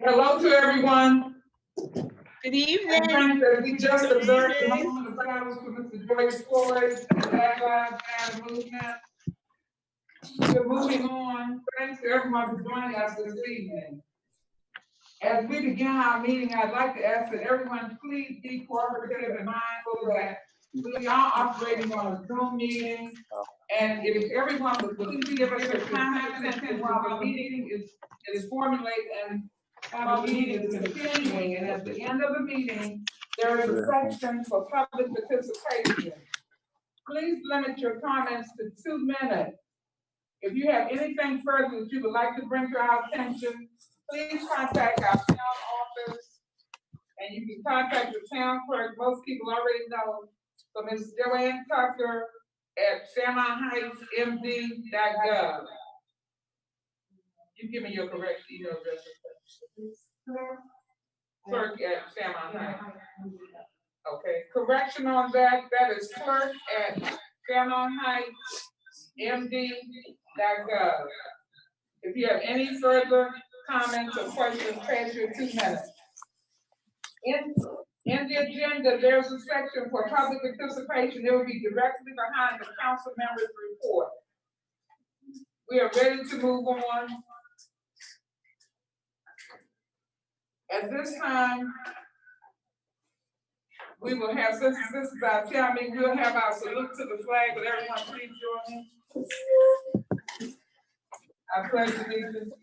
Hello to everyone. Good evening. We just observed a moment of silence for Mr. George Floyd and the Black Lives Matter movement. We're moving on. Thanks to everyone for joining us this evening. As we begin our meeting, I'd like to ask that everyone please be cooperative and mindful that we are operating on a Zoom meeting. And if everyone would please give us your time and attention while the meeting is formulated and while the meeting is continuing. And at the end of the meeting, there is a section for public participation. Please limit your comments to 2 minutes. If you have anything further that you would like to bring to our attention, please contact our town office. And you can contact the town clerk. Most people already know. So Ms. Joanne Tucker at FairmountHeightsMD.gov. You give me your correct email address. Clerk at Fairmount Heights. Okay, correction on that. That is clerk at FairmountHeightsMD.gov. If you have any further comments or questions, pass your 2 minutes. In the agenda, there's a section for public participation. It will be directly behind the council members' report. We are ready to move on. At this time, we will have, since this is our town meeting, we'll have our salute to the flag. Would everyone please join me? I pledge allegiance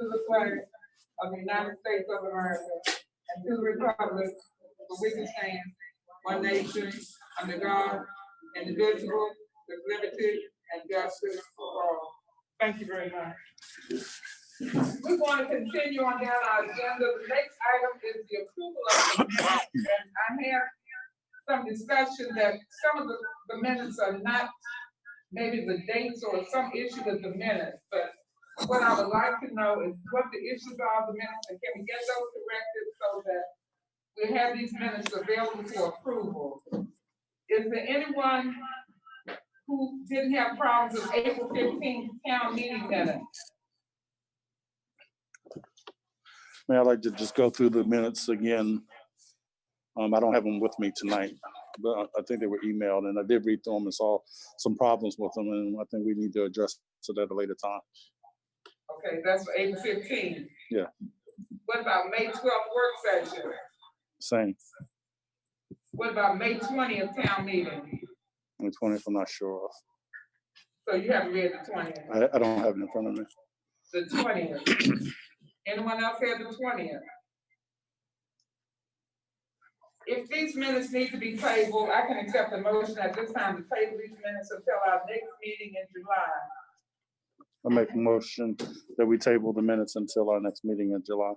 to the flag of the United States of America and to the republic for which it stands, one nation, under God, indivisible, with liberty and justice for all. Thank you very much. We want to continue on down our agenda. The next item is the approval of the minutes. And I have some discussion that some of the minutes are not, maybe the dates or some issue with the minutes, but what I would like to know is what the issues are of the minutes and can we get those corrected so that we have these minutes available for approval. Is there anyone who didn't have problems with April 15th town meeting minutes? I'd like to just go through the minutes again. I don't have them with me tonight, but I think they were emailed and I did read through them and saw some problems with them, and I think we need to address it at a later time. Okay, that's for April 15th. Yeah. What about May 12th work session? Same. What about May 20th town meeting? The 20th, I'm not sure of. So you haven't read the 20th? I don't have it in front of me. The 20th. Anyone else have the 20th? If these minutes need to be tabled, I can accept the motion at this time to table these minutes until our next meeting in July. I make a motion that we table the minutes until our next meeting in July.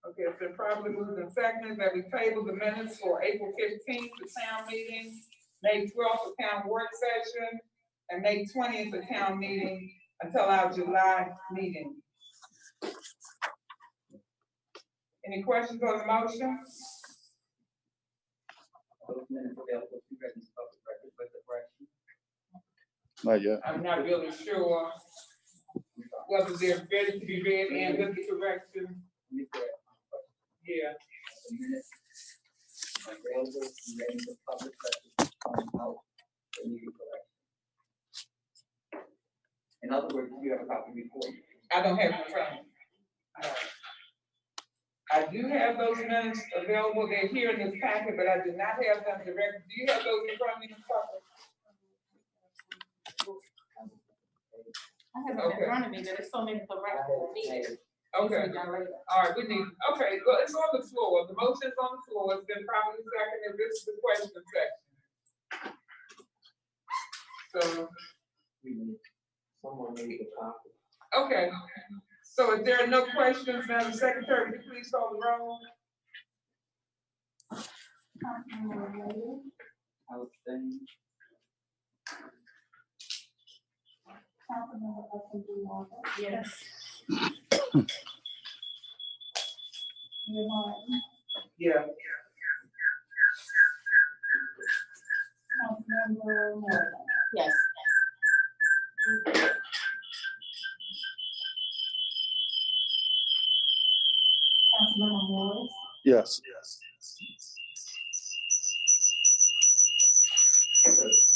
Okay, it's been probably moved and seconded that we table the minutes for April 15th, the town meeting, May 12th, the town work session, and May 20th, the town meeting until our July meeting. Any questions on the motion? Those minutes available to read in public record with the correction. Not yet. I'm not really sure whether they're ready to be read and with the correction. Yeah. The minutes are available to read in the public record without the needed correction. In other words, you have a copy before you. I don't have it in front of me. I do have those minutes available. They're here in this packet, but I did not have them directly. Do you have those in front of me, Ms. Tucker? I have them in front of me, but it's so many corrections needed. Okay. All right, we need, okay, well, it's on the floor. The motion's on the floor. It's been properly seconded. This is the question section. So. Someone made a copy. Okay. So if there are no questions, Madam Secretary, would you please call the roll? Outstanding. Yes. Yeah. Yes. Councilmember Morris, Yes.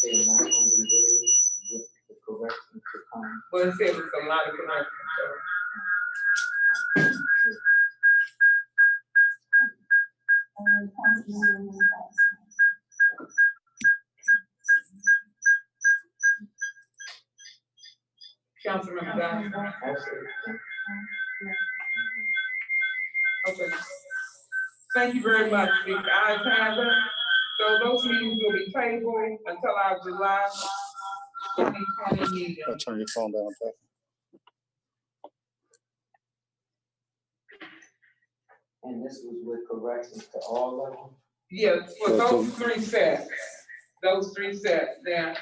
They're not only willing with the corrections to come. Well, it said it's a lot of corrections, and Councilmember Morris. so. Councilmember Johnson. Absolutely. Okay. Thank you very much, Speaker. I have it. So those meetings will be tabled until our July 2020 meeting. I'll turn your phone down, Jack. And this was with corrections to all of them? Yes, for those three sets. Those three sets. Now,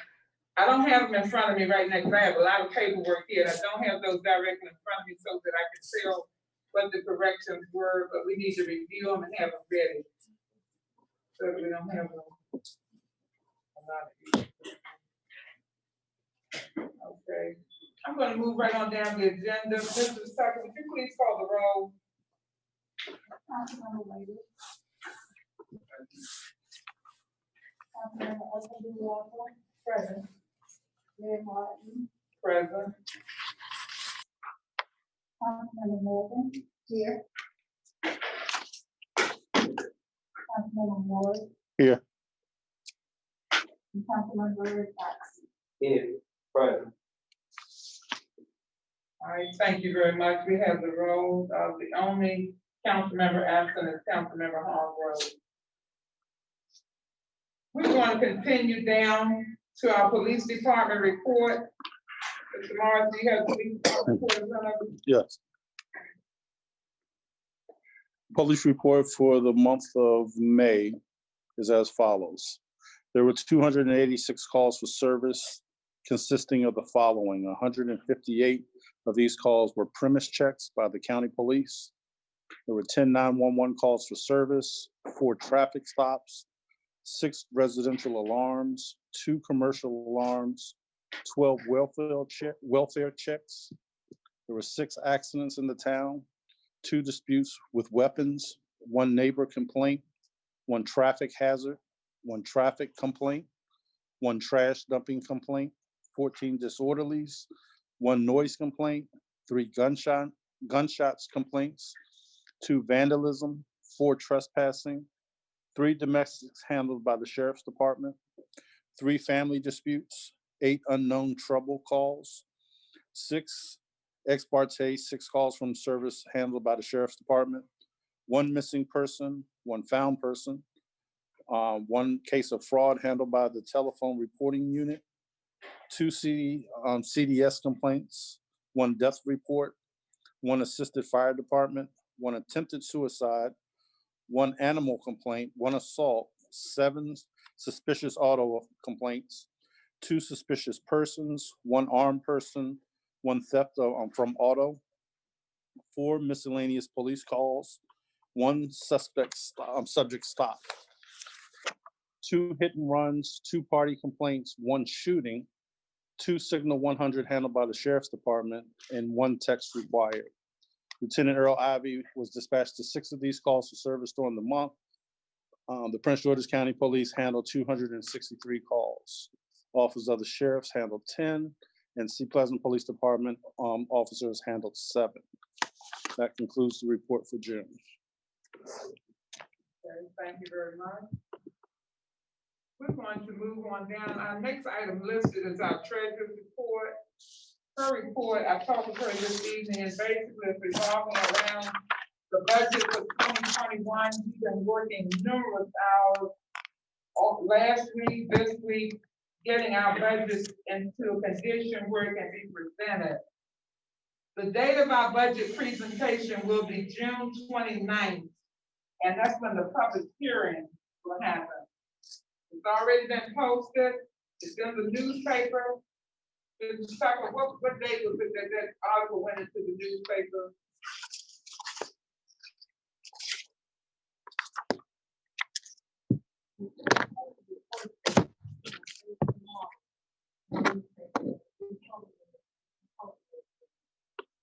I don't have them in front of me right now because I have a lot of paperwork here. I don't have those directly in front of me so that I can tell what the corrections were, but we need to review them and have them ready. So that we don't have a lot of these. Okay, I'm gonna move right on down the agenda. Mr. Tucker, would you please call the roll? Councilmember Layton. Councilmember Esposito Walker, present. Mayor Martin, Present. Councilmember Morgan, here. Councilmember Morris. Here. And Councilmember Jackson. Here, present. All right, thank you very much. We have the roll of the only council member absent is Councilmember Hargrove. We're going to continue down to our police department report. Mr. Morris, do you have the police department report in front of you? Yes. Police report for the month of May is as follows. There were 286 calls for service consisting of the following. 158 of these calls were premise checks by the county police. There were 10 911 calls for service, 4 traffic stops, 6 residential alarms, 2 commercial alarms, 12 welfare checks. There were 6 accidents in the town, 2 disputes with weapons, 1 neighbor complaint, 1 traffic hazard, 1 traffic complaint, 1 trash dumping complaint, 14 disorderlies, 1 noise complaint, 3 gunshots complaints, 2 vandalism, 4 trespassing, 3 domestics handled by the sheriff's department, 3 family disputes, 8 unknown trouble calls, 6 ex parte, 6 calls from service handled by the sheriff's department, 1 missing person, 1 found person, 1 case of fraud handled by the telephone reporting unit, 2 CDS complaints, 1 death report, 1 assisted fire department, 1 attempted suicide, 1 animal complaint, 1 assault, 7 suspicious auto complaints, 2 suspicious persons, 1 armed person, 1 theft from auto, 4 miscellaneous police calls, 1 subject stop, 2 hit and runs, 2 party complaints, 1 shooting, 2 signal 100 handled by the sheriff's department, and 1 text required. Lieutenant Earl Ivy was dispatched to 6 of these calls for service during the month. The Prince George's County Police handled 263 calls. Officers of the sheriffs handled 10, and Sea Pleasant Police Department officers handled 7. That concludes the report for June. Okay, thank you very much. We're going to move on down. Our next item listed is our treasurer's report. Her report, I talked with her this evening, and basically it's revolving around the budget for 2021. We've been working numerous hours last week, this week, getting our budget into a condition where it can be presented. The date of our budget presentation will be June 29th, and that's when the public hearing will happen. It's already been posted, it's in the newspaper. Mr. Tucker, what day was it that article went into the newspaper?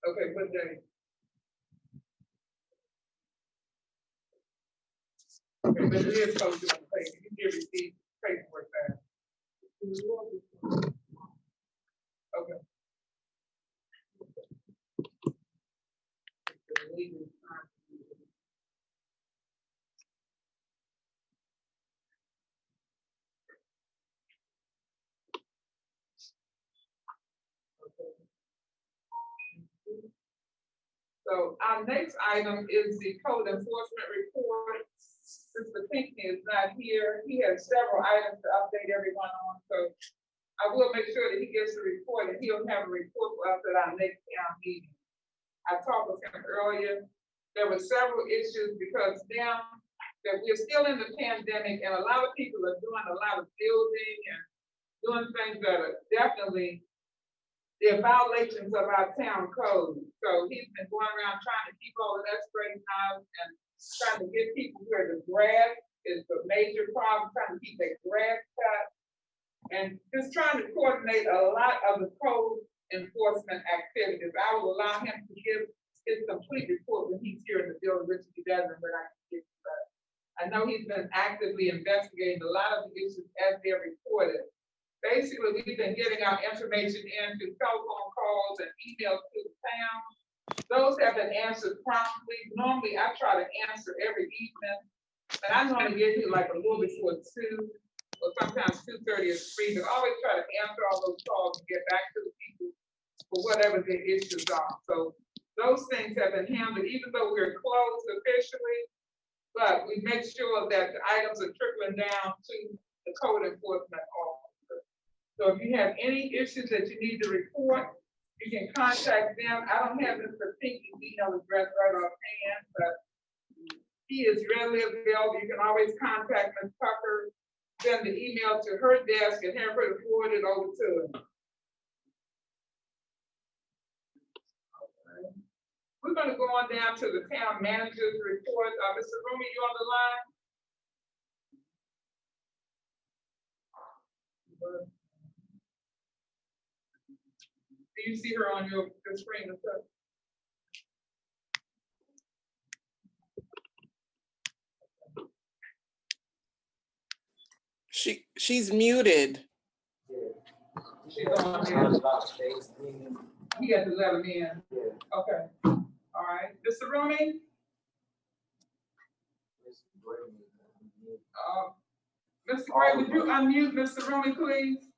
Okay, what day? Okay, but it is posted on the page. You can receive paperwork there. Okay. So our next item is the code enforcement report. Mr. Pinckney is not here. He has several items to update everyone on, so I will make sure that he gets the report and he'll have a report for us at our next town meeting. I talked with him earlier. There were several issues because now that we're still in the pandemic and a lot of people are doing a lot of building and doing things that are definitely they're violations of our town code. So he's been going around trying to keep all of that straightened out and trying to get people where the grass is a major problem, trying to keep that grass cut. And just trying to coordinate a lot of the code enforcement activities. I will allow him to give his complete report when he's here in the building, which he doesn't, but I can give you that. I know he's been actively investigating a lot of the issues as they're reported. Basically, we've been getting our information in through telephone calls and emails to the town. Those have been answered promptly. Normally, I try to answer every evening, and I normally get here like a little before 2, or sometimes 2:30 or 3, but I always try to answer all those calls and get back to the people for whatever their issues are. So those things have been handled, even though we're closed officially, but we make sure that the items are trickling down to the code enforcement officer. So if you have any issues that you need to report, you can contact them. I don't have Mr. Pinckey's email address right offhand, but he is readily available. You can always contact Ms. Tucker, send the email to her desk and have her to forward it over to him. Okay. We're gonna go on down to the town manager's report. Mr. Rumi, you on the line? Do you see her on your screen? She's muted. She's on there. He had to let him in. Okay. All right. Mr. Rumi? Mr. Gray, would you unmute Mr. Rumi, please?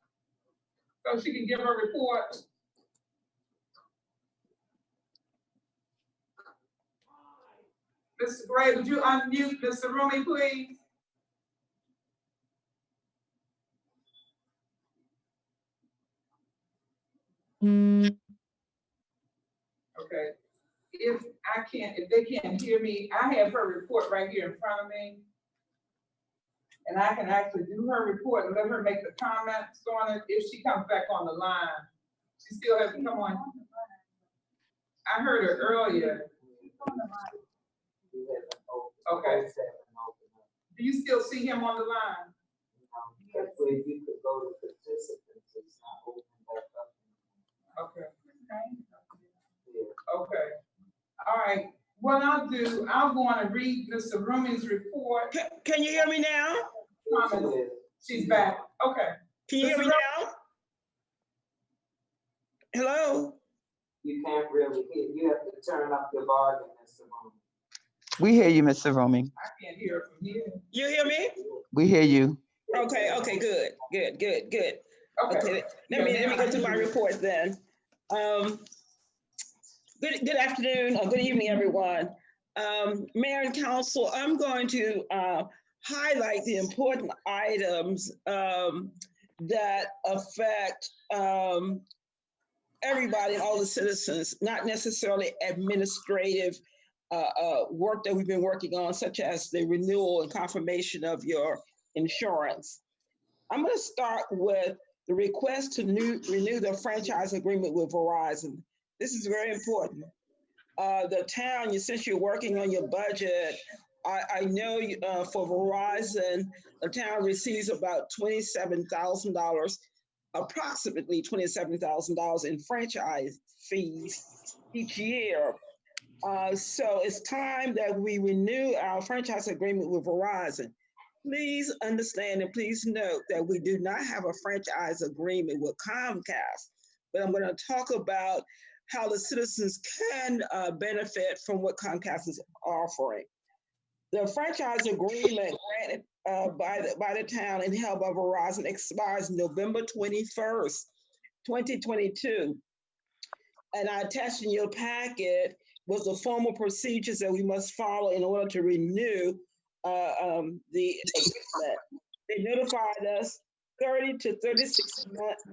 So she can give her report. Mr. Gray, would you unmute Mr. Rumi, please? Okay. If they can't hear me, I have her report right here in front of me. And I can actually do her report and let her make the comments on it if she comes back on the line. She still has to come on. I heard her earlier. Okay. Do you still see him on the line? Where you could go to participants, it's not open back up. Okay. Okay. All right. What I'll do, I'll go on and read Mr. Rumi's report. Can you hear me now? She's back. Okay. Can you hear me now? Hello? You can't really hear, you have to turn up your volume, Mr. Rumi. We hear you, Mr. Romy. I can't hear her from here. You hear me? We hear you. Okay, good. Okay, let me go to my report then. Good afternoon or good evening, everyone. Mayor and Council, I'm going to highlight the important items that affect everybody and all the citizens, not necessarily administrative work that we've been working on, such as the renewal and confirmation of your insurance. I'm going to start with the request to renew the franchise agreement with Verizon. This is very important. The town, since you're working on your budget, I know for Verizon, the town receives about $27,000, approximately $27,000 in franchise fees each year. So it's time that we renew our franchise agreement with Verizon. Please understand and please note that we do not have a franchise agreement with Comcast, but I'm going to talk about how the citizens can benefit from what Comcast is offering. The franchise agreement granted by the town and held by Verizon expires November 21st, 2022. And I attached in your packet was the formal procedures that we must follow in order to renew the agreement. They notified us 30 to 36 months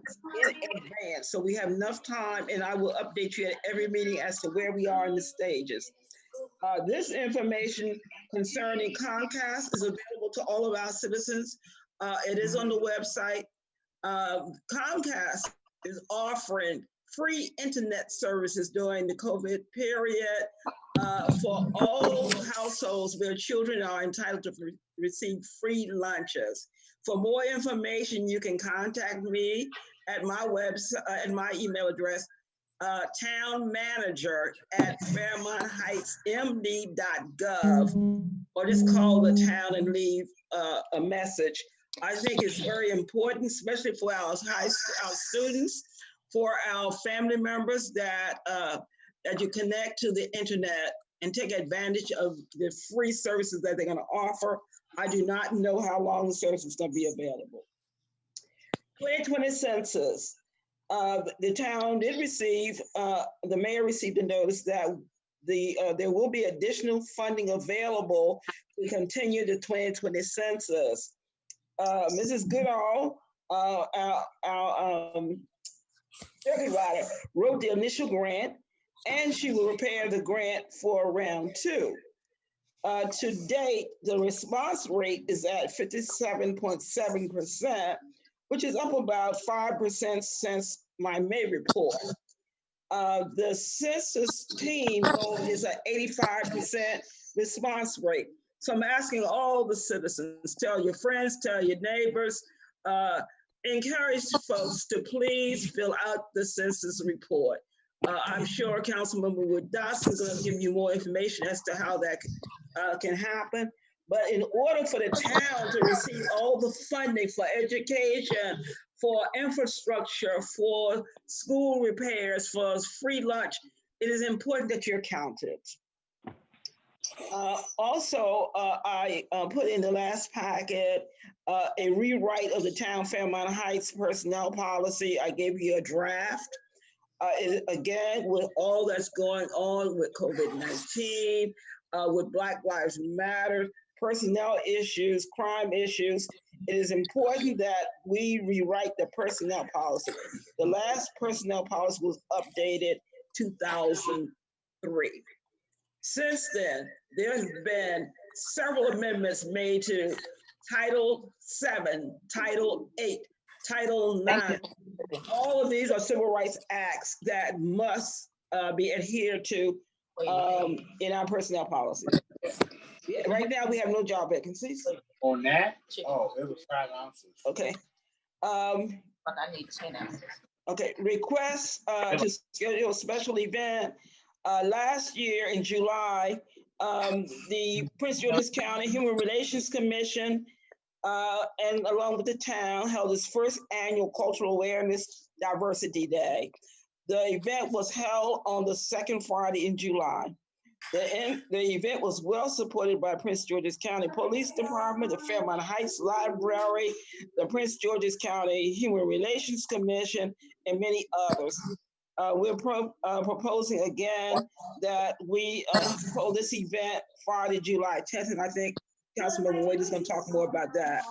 in advance. So we have enough time, and I will update you at every meeting as to where we are in the stages. This information concerning Comcast is available to all of our citizens. It is on the website. Comcast is offering free internet services during the COVID period for all households where children are entitled to receive free lunches. For more information, you can contact me at my website, at my email address, townmanager@fairmontheightsmd.gov, or just call the town and leave a message. I think it's very important, especially for our students, for our family members, that you connect to the internet and take advantage of the free services that they're going to offer. I do not know how long the service is going to be available. 2020 census. The town did receive, the mayor received a notice that there will be additional funding available to continue the 2020 census. Mrs. Goodall, our circuit rider, wrote the initial grant, and she will prepare the grant for round 2. To date, the response rate is at 57.7%, which is up about 5% since my May report. The census team goal is an 85% response rate. So I'm asking all the citizens, tell your friends, tell your neighbors, encourage folks to please fill out the census report. I'm sure Councilmember Wood Dawson is going to give you more information as to how that can happen. But in order for the town to receive all the funding for education, for infrastructure, for school repairs, for free lunch, it is important that you're counted. Also, I put in the last packet a rewrite of the town Fairmount Heights personnel policy. I gave you a draft. Again, with all that's going on with COVID-19, with Black Lives Matter, personnel issues, crime issues, it is important that we rewrite the personnel policy. The last personnel policy was updated 2003. Since then, there have been several amendments made to Title 7, Title 8, Title 9. All of these are civil rights acts that must be adhered to in our personnel policy. Right now, we have no job vacancies. On that? Oh, it was 5 ounces. Okay. But I need 10 ounces. Okay, requests to schedule a special event. Last year in July, the Prince George's County Human Relations Commission and along with the town held its first annual Cultural Awareness Diversity Day. The event was held on the second Friday in July. The event was well supported by Prince George's County Police Department, the Fairmount Heights Library, the Prince George's County Human Relations Commission, and many others. We're proposing again that we hold this event Friday, July 10th, and I think Councilmember Wade is going to talk more about that.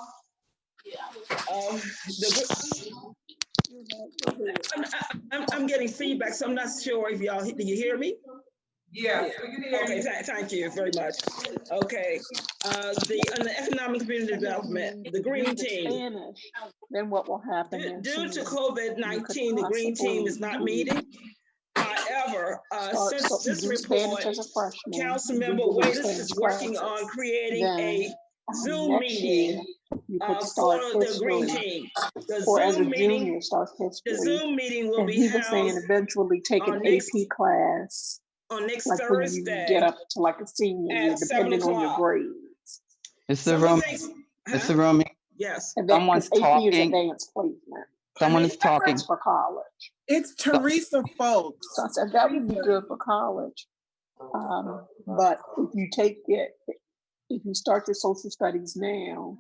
I'm getting feedback, so I'm not sure if y'all, do you hear me? Yeah, we can hear Okay, you. thank you very much. Okay, on the economic community development, the green team. Spanish, then what will happen? Due to COVID-19, the green team is not meeting. However, since this report, Councilmember Waiters is working on creating a Zoom meeting for the green team. The Zoom meeting will be held eventually take an AP class On next Like when you Thursday get up to like a senior year, at 7 depending on your o'clock. grades. Mr. Some of Romy, things, Mr. Romy, yes. And then, because someone's AP is talking. advanced placement. Someone is talking. That's for college. It's Teresa, folks. So I said that would be good for college. But if you take it, if you start your social studies now,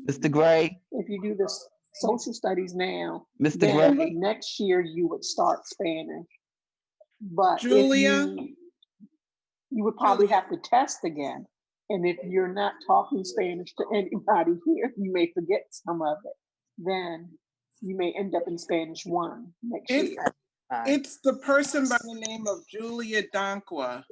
Mr. Gray, if you do this social studies now, Mr. then Gray, next year you would start Spanish. But Julia? if you would probably have to test again. And if you're not talking Spanish to anybody here, you may forget some of it. Then you may end up in Spanish 1 next year. It's the person by the name of Julia Donqua.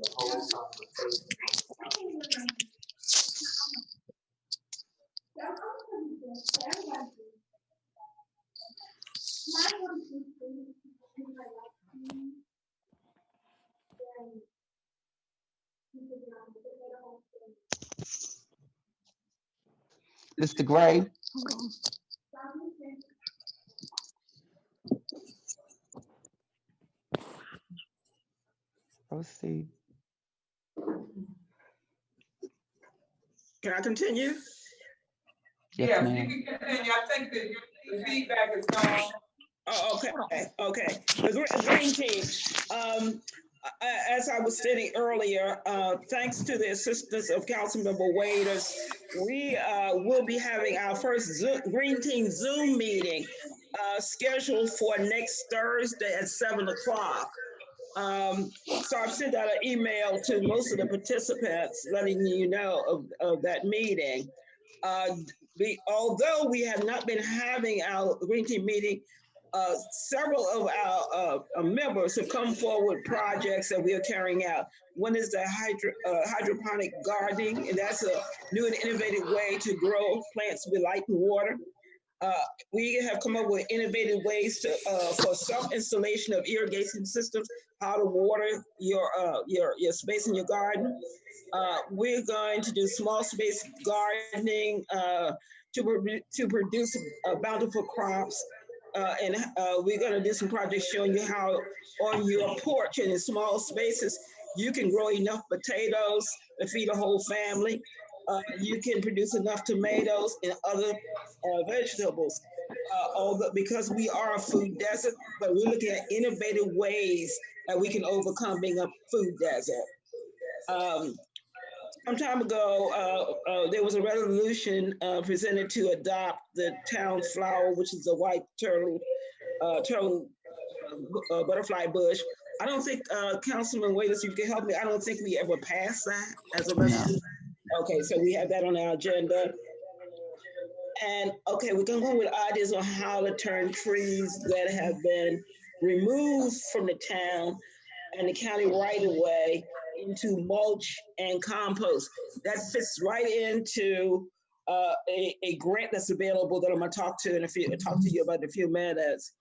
Mr. Gray, proceed. Can I continue? Yes, Yes, ma'am. you can continue. I think that the feedback is gone. Oh, okay. The Green Team. As I was stating earlier, thanks to the assistance of Councilmember Waders, we will be having our first Green Team Zoom meeting scheduled for next Thursday at 7 o'clock. So I've sent out an email to most of the participants letting you know of that meeting. Although we have not been having our Green Team meeting, several of our members have come forward with projects that we are carrying out. One is the hydroponic gardening, and that's a new and innovative way to grow plants with light and water. We have come up with innovative ways to for self-installation of irrigation systems, how to water your space in your garden. We're going to do small space gardening to produce bountiful crops. And we're going to do some projects showing you how on your porch and in small spaces, you can grow enough potatoes to feed a whole family. You can produce enough tomatoes and other vegetables. Although, because we are a food desert, but we're looking at innovative ways that we can overcome being a food desert. Some time ago, there was a resolution presented to adopt the town flower, which is a white turtle butterfly bush. I don't think, Councilman Waiters, you can help me. I don't think we ever passed that as a resolution. Okay, so we have that on our agenda. And okay, we're gonna go with ideas on how to turn trees that have been removed from the town and the county right of way into mulch and compost. That fits right into a grant that's available that I'm gonna talk to you about in a few minutes.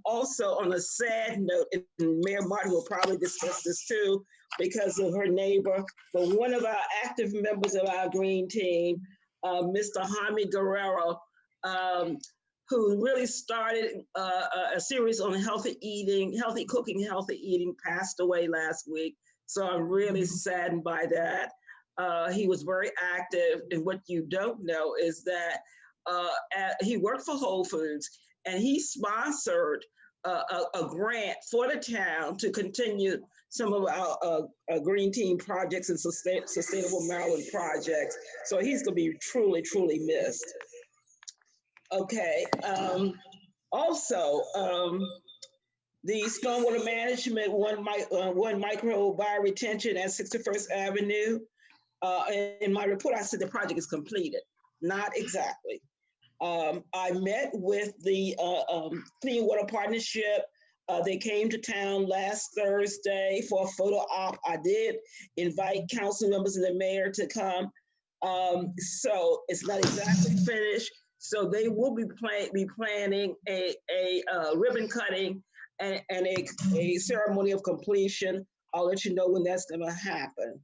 Also, on a sad note, and Mayor Martin will probably discuss this too because of her neighbor, but one of our active members of our Green Team, Mr. Jaime Guerrero, who really started a series on healthy eating, healthy cooking, healthy eating, passed away last week. So I'm really saddened by that. He was very active, and what you don't know is that he worked for Whole Foods, and he sponsored a grant for the town to continue some of our Green Team projects and Sustainable Maryland projects. So he's going to be truly, truly missed. Okay. Also, the stormwater management, one micro bioretention at 61st Avenue. In my report, I said the project is completed. Not exactly. I met with the Clean Water Partnership. They came to town last Thursday for a photo op. I did invite council members and the mayor to come. So it's not exactly finished. So they will be planning a ribbon cutting and a ceremony of completion. I'll let you know when that's going to happen.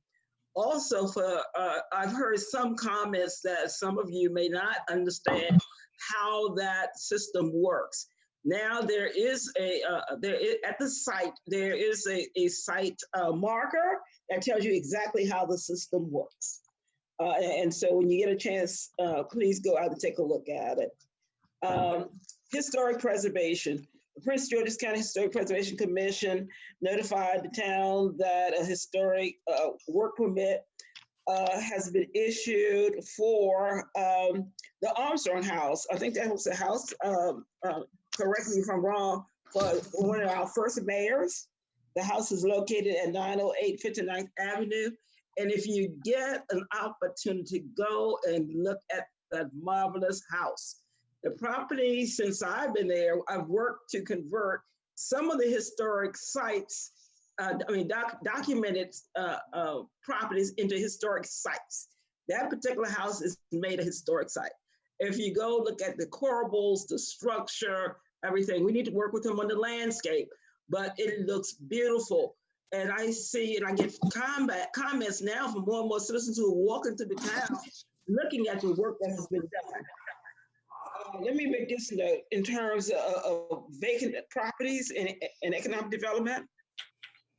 Also, I've heard some comments that some of you may not understand how that system works. Now there is at the site, there is a site marker that tells you exactly how the system works. And so when you get a chance, please go out and take a look at it. Historic preservation. The Prince George's County Historic Preservation Commission notified the town that a historic work permit has been issued for the Armstrong House. I think that was the house, correct me if I'm wrong, for one of our first mayors. The house is located at 908 59th Avenue. And if you get an opportunity, go and look at that marvelous house. The property, since I've been there, I've worked to convert some of the historic sites, documented properties into historic sites. That particular house is made a historic site. If you go look at the corbels, the structure, everything, we need to work with them on the landscape, but it looks beautiful. And I see, and I get comments now from more and more citizens who are walking through the town, looking at the work that has been done. Let me make this note in terms of vacant properties and economic development.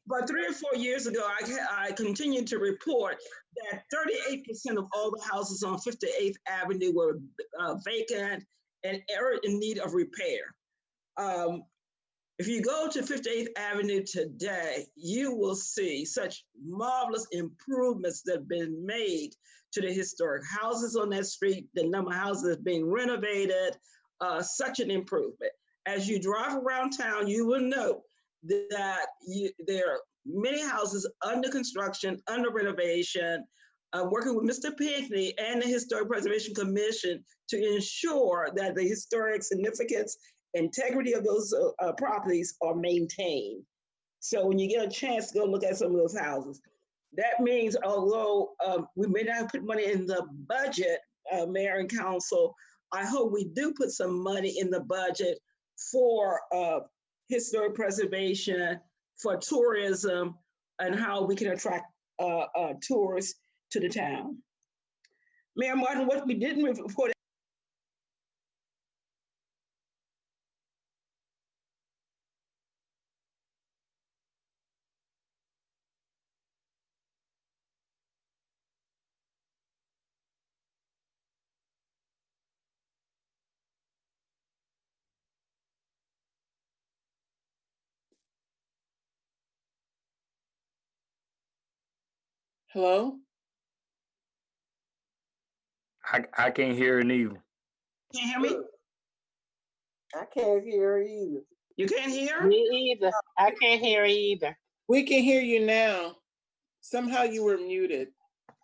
About 3 or 4 years ago, I continued to report that 38% of all the houses on 58th Avenue were vacant and are in need of repair. If you go to 58th Avenue today, you will see such marvelous improvements that have been made to the historic houses on that street, the number of houses that's being renovated, such an improvement. As you drive around town, you will note that there are many houses under construction, under renovation. Working with Mr. Pinckney and the Historic Preservation Commission to ensure that the historic significance, integrity of those properties are maintained. So when you get a chance to go look at some of those houses, that means although we may not put money in the budget, Mayor and Council, I hope we do put some money in the budget for historic preservation, for tourism, and how we can attract tourists to the town. Mayor Martin, what we didn't report. Hello? I can't hear it either. Can't hear me? I can't hear either. You can't hear? Me either. I can't hear either. We can hear you now. Somehow you were muted.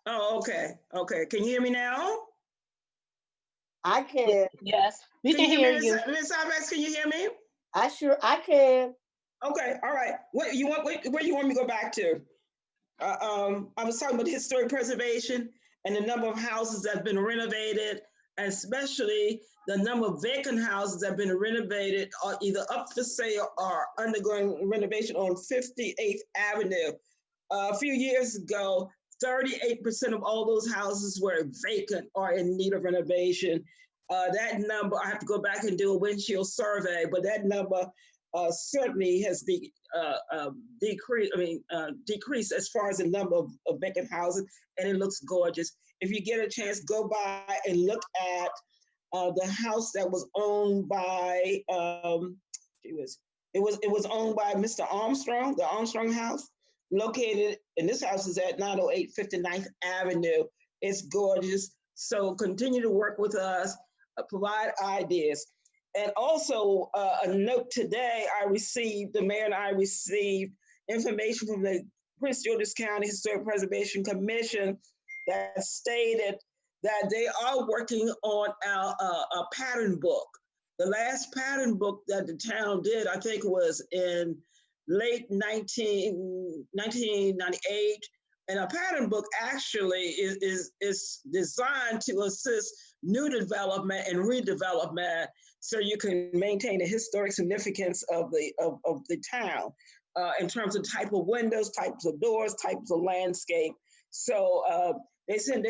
Oh, okay. Okay. Can you hear me now? I can. Yes, we can hear you. Ms. Alves, can you hear me? I can. Okay. All right. Where you want me to go back to? I was talking about historic preservation and the number of houses that have been renovated, and especially the number of vacant houses that have been renovated or either up for sale or undergoing renovation on 58th Avenue. A few years ago, 38% of all those houses were vacant or in need of renovation. That number, I have to go back and do a windshield survey, but that number certainly has decreased as far as the number of vacant houses, and it looks gorgeous. If you get a chance, go by and look at the house that was owned by it was owned by Mr. Armstrong, the Armstrong House, located, and this house is at 908 59th Avenue. It's gorgeous. So continue to work with us, provide ideas. And also a note today, the mayor and I received information from the Prince George's County Historic Preservation Commission that stated that they are working on a pattern book. The last pattern book that the town did, I think, was in late 1998. And a pattern book actually is designed to assist new development and redevelopment, so you can maintain the historic significance of the town in terms of type of windows, types of doors, types of landscape. So they sent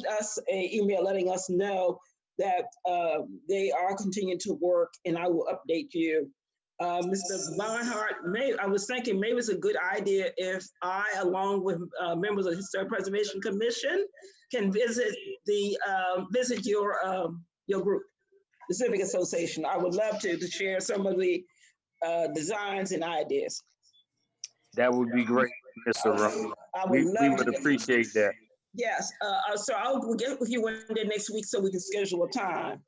us an email letting us know that they are continuing to work, and I will update you. Mr. Barnhart, I was thinking maybe it's a good idea if I, along with members of the Historic Preservation Commission, can visit your group, the Civic Association. I would love to share some of the designs and ideas. That would be great, Mr. Ron. I would We love would to. appreciate that. Yes, so I'll get with you one day next week so we can schedule a time.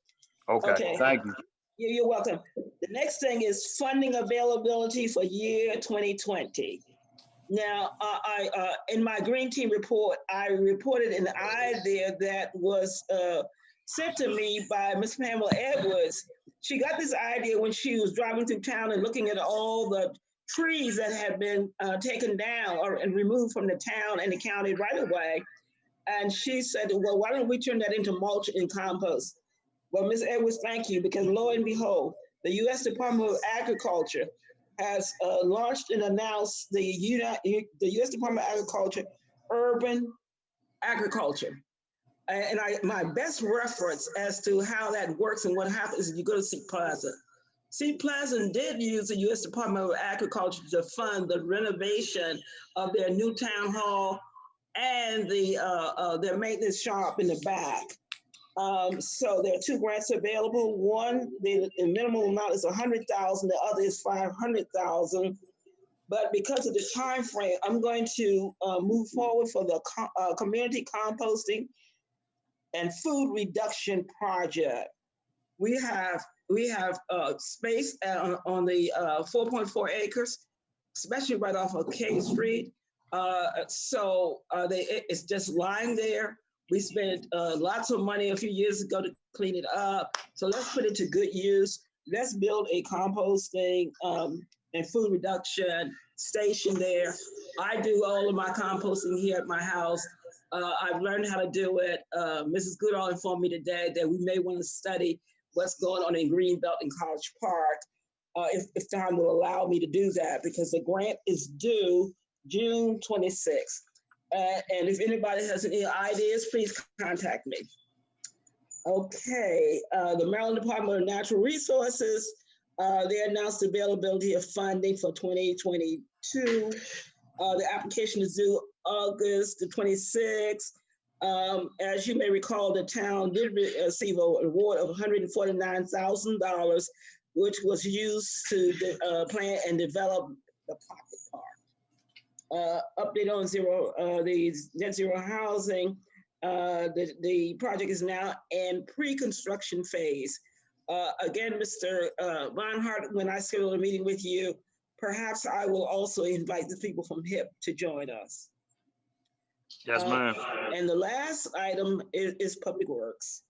Okay, thank you. You're welcome. The next thing is funding availability for year 2020. Now, in my Green Team report, I reported an idea that was sent to me by Ms. Pamela Edwards. She got this idea when she was driving through town and looking at all the trees that had been taken down and removed from the town and the county right away. And she said, well, why don't we turn that into mulch and compost? Well, Ms. Edwards, thank you, because lo and behold, the U.S. Department of Agriculture has launched and announced the U.S. Department of Agriculture Urban Agriculture. And my best reference as to how that works and what happens is you go to Seat Plaza. Seat Plaza did use the U.S. Department of Agriculture to fund the renovation of their new town hall and their maintenance shop in the back. So there are two grants available. One, the minimum amount is $100,000. The other is $500,000. But because of the time frame, I'm going to move forward for the community composting and food reduction project. We have space on the 4.4 acres, especially right off of K Street. It's just lying there. We spent lots of money a few years ago to clean it up. So let's put it to good use. Let's build a composting and food reduction station there. I do all of my composting here at my house. I've learned how to do it. Mrs. Goodall informed me today that we may want to study what's going on in Greenbelt and College Park, if time will allow me to do that, because the grant is due June 26th. And if anybody has any ideas, please contact me. Okay, the Maryland Department of Natural Resources, they announced the availability of funding for 2022. The application is due August the 26th. As you may recall, the town did receive an award of $149,000, which was used to plan and develop the pocket park. Update on the net zero housing. The project is now in pre-construction phase. Again, Mr. Barnhart, when I schedule a meeting with you, perhaps I will also invite the people from HIP to join us. Yes, ma'am. And the last item is Public Works.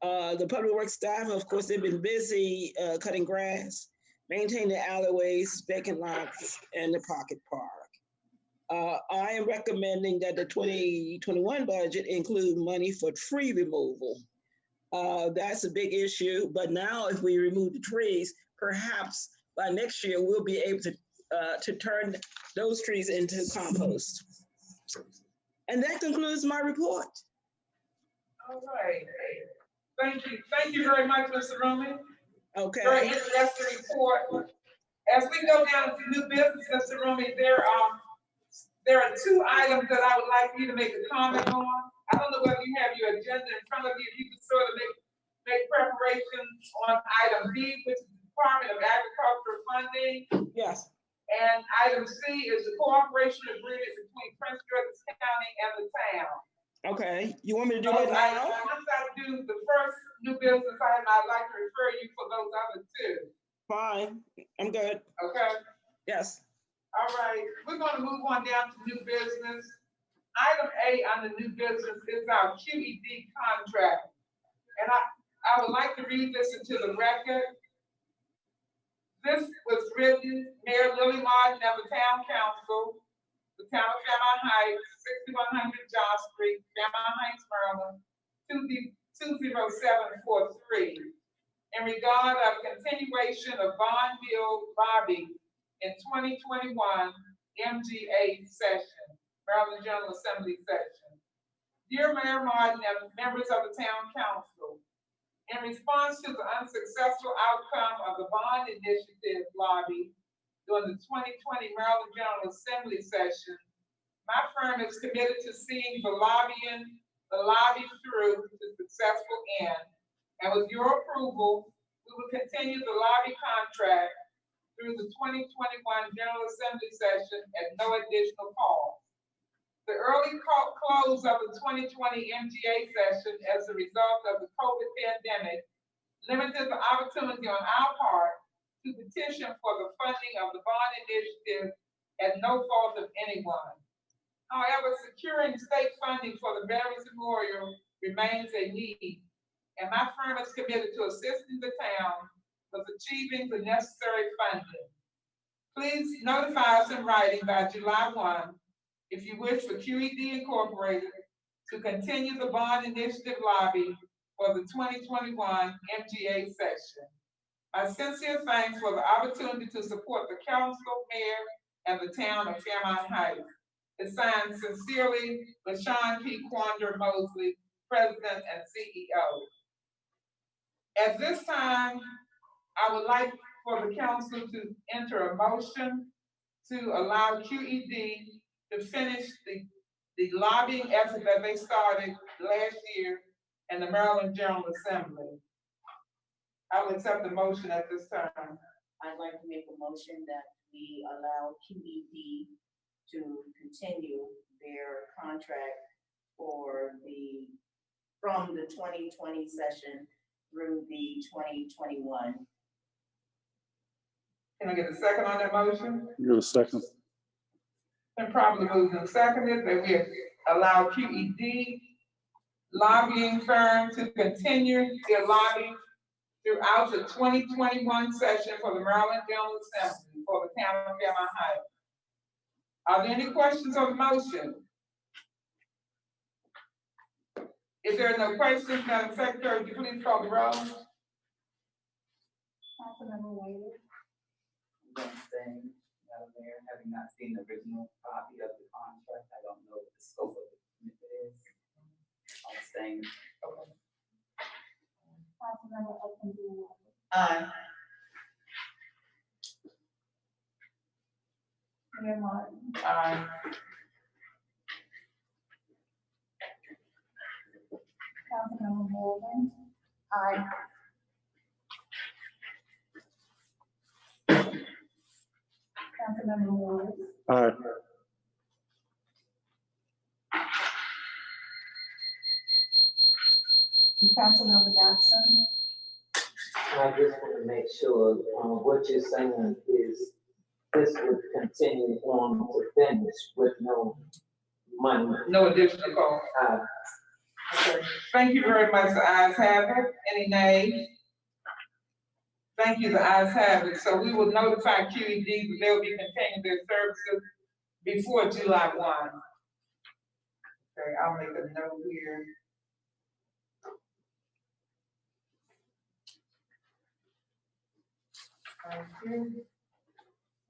The Public Works staff, of course, they've been busy cutting grass, maintaining the alleyways, vacant lots, and the pocket park. I am recommending that the 2021 budget include money for tree removal. That's a big issue, but now if we remove the trees, perhaps by next year, we'll be able to turn those trees into compost. And that concludes my report. All right. Thank you. Thank you very much, Mr. Roman. Okay. Very interesting report. As we go down to new business, Mr. Roman, there are two items that I would like you to make a comment on. I don't know whether you have your agenda in front of you. If you can sort of make preparations on item B, which is the Department of Agriculture funding. Yes. And item C is the cooperation agreement between Prince George's County and the town. Okay, you want me to do that now? Once I do the first new business item, I'd like to refer you for those other two. Fine, I'm good. Okay. Yes. All right, we're going to move on down to new business. Item A on the new business is our QED contract. And I would like to read this into the record. This was written, Mayor Lily Martin of the Town Council, the Town of Fairmount Heights, 6100 John Street, Fairmount Heights, Maryland, 20743, in regard of continuation of Bond Bill Bobby in 2021 MGA session, Maryland General Assembly session. Dear Mayor Martin and members of the Town Council, In response to the unsuccessful outcome of the bond initiative lobby during the 2020 Maryland General Assembly session, my firm is committed to seeing the lobby through to successful end. And with your approval, we will continue the lobby contract through the 2021 General Assembly session at no additional cost. The early close of the 2020 MGA session as a result of the COVID pandemic limited the opportunity on our part to petition for the funding of the bond initiative at no fault of anyone. However, securing state funding for the Veterans Memorial remains a need, and my firm is committed to assisting the town with achieving the necessary funding. Please notify us in writing by July 1 if you wish for QED Incorporated to continue the bond initiative lobby for the 2021 MGA session. My sincere thanks for the opportunity to support the council, mayor, and the town of Fairmount Heights. It's signed sincerely, LaShawn P. Quander Mosley, President and CEO. At this time, I would like for the council to enter a motion to allow QED to finish the lobbying effort that they started last year in the Maryland General Assembly. I will accept the motion at this time. I'd like to make a motion that we allow QED to continue their contract from the 2020 session through the 2021. Can I get a second on that motion? Give a second. Been properly moved and seconded that we allow QED lobbying firm to continue their lobbying throughout the 2021 session for the Maryland General Assembly for the town of Fairmount Heights. Are there any questions on the motion? If there are no questions, Madam Secretary, would you please call the roll? Councilmember Wade, Saying, Madam Mayor, having not seen the original copy of the contract, I don't know what the scope of the commitment is. I'm saying, Councilmember Upton. Aye. Mayor Martin, Aye. Councilmember Morgan. Aye. Councilmember Ward, Aye. and Councilmember Jackson. I just want to make sure, what you're saying is this would continue on to finish with no money. No additional cost. Okay. Thank you very much. The ayes have it. Any nays? Thank you. The ayes have it. So we will notify QED that they'll be continuing their services before July 1. Okay, I'll make a note here. Thank you.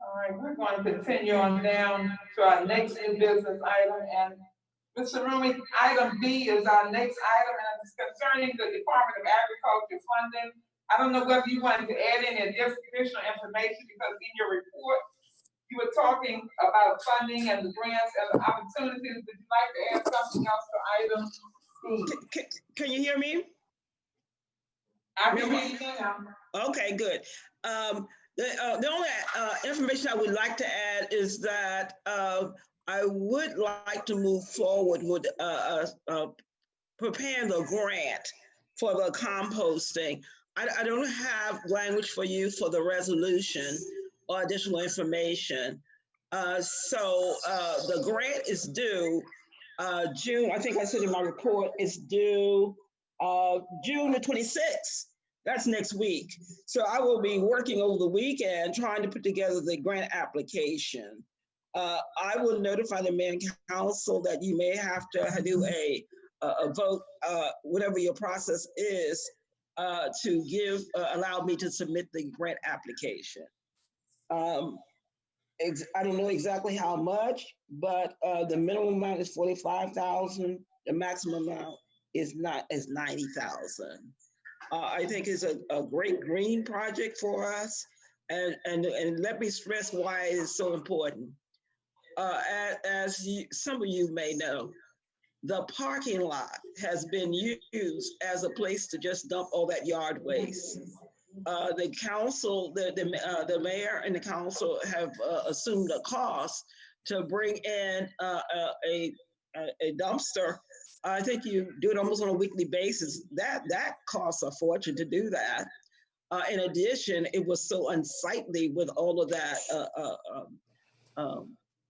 All right, we're going to continue on down to our next new business item, and Mr. Rumi, item B is our next item, and it's concerning the Department of Agriculture funding. I don't know whether you wanted to add any additional information, because in your report, you were talking about funding and the grants and the opportunities. Would you like to add something else to item B? Can you hear me? I can hear you now. Okay, good. The only information I would like to add is that I would like to move forward with preparing the grant for the composting. I don't have language for you for the resolution or additional information. So the grant is due June, I think I said in my report, it's due June the 26th. That's next week. So I will be working over the weekend trying to put together the grant application. I will notify the mayor and council that you may have to do a vote, whatever your process is, to allow me to submit the grant application. I don't know exactly how much, but the minimum amount is $45,000. The maximum amount is 90,000. I think is a great green project for us. And let me stress why it is so important. Some of you may know, the parking lot has been used as a place to just dump all that yard waste. The council, the mayor and the council have assumed a cost to bring in a dumpster. I think you do it almost on a weekly basis. That costs a fortune to do that. In addition, it was so unsightly with all of that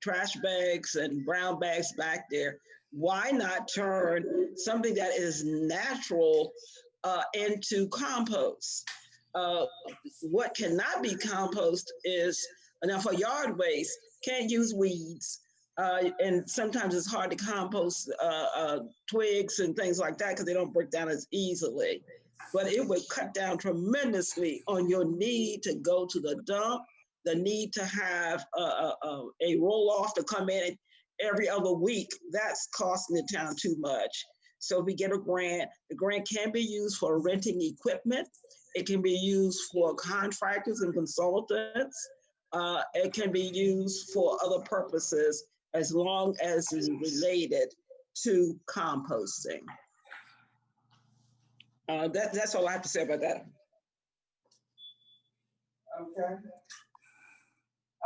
trash bags and brown bags back there. Why not turn something that is natural into compost? What cannot be compost is, now for yard waste, can't use weeds. And sometimes it's hard to compost twigs and things like that because they don't break down as easily. But it would cut down tremendously on your need to go to the dump, the need to have a roll-off to come in every other week. That's costing the town too much. So if we get a grant, the grant can be used for renting equipment. It can be used for contractors and consultants. It can be used for other purposes as long as it's related to composting. That's all I have to say about that. Okay.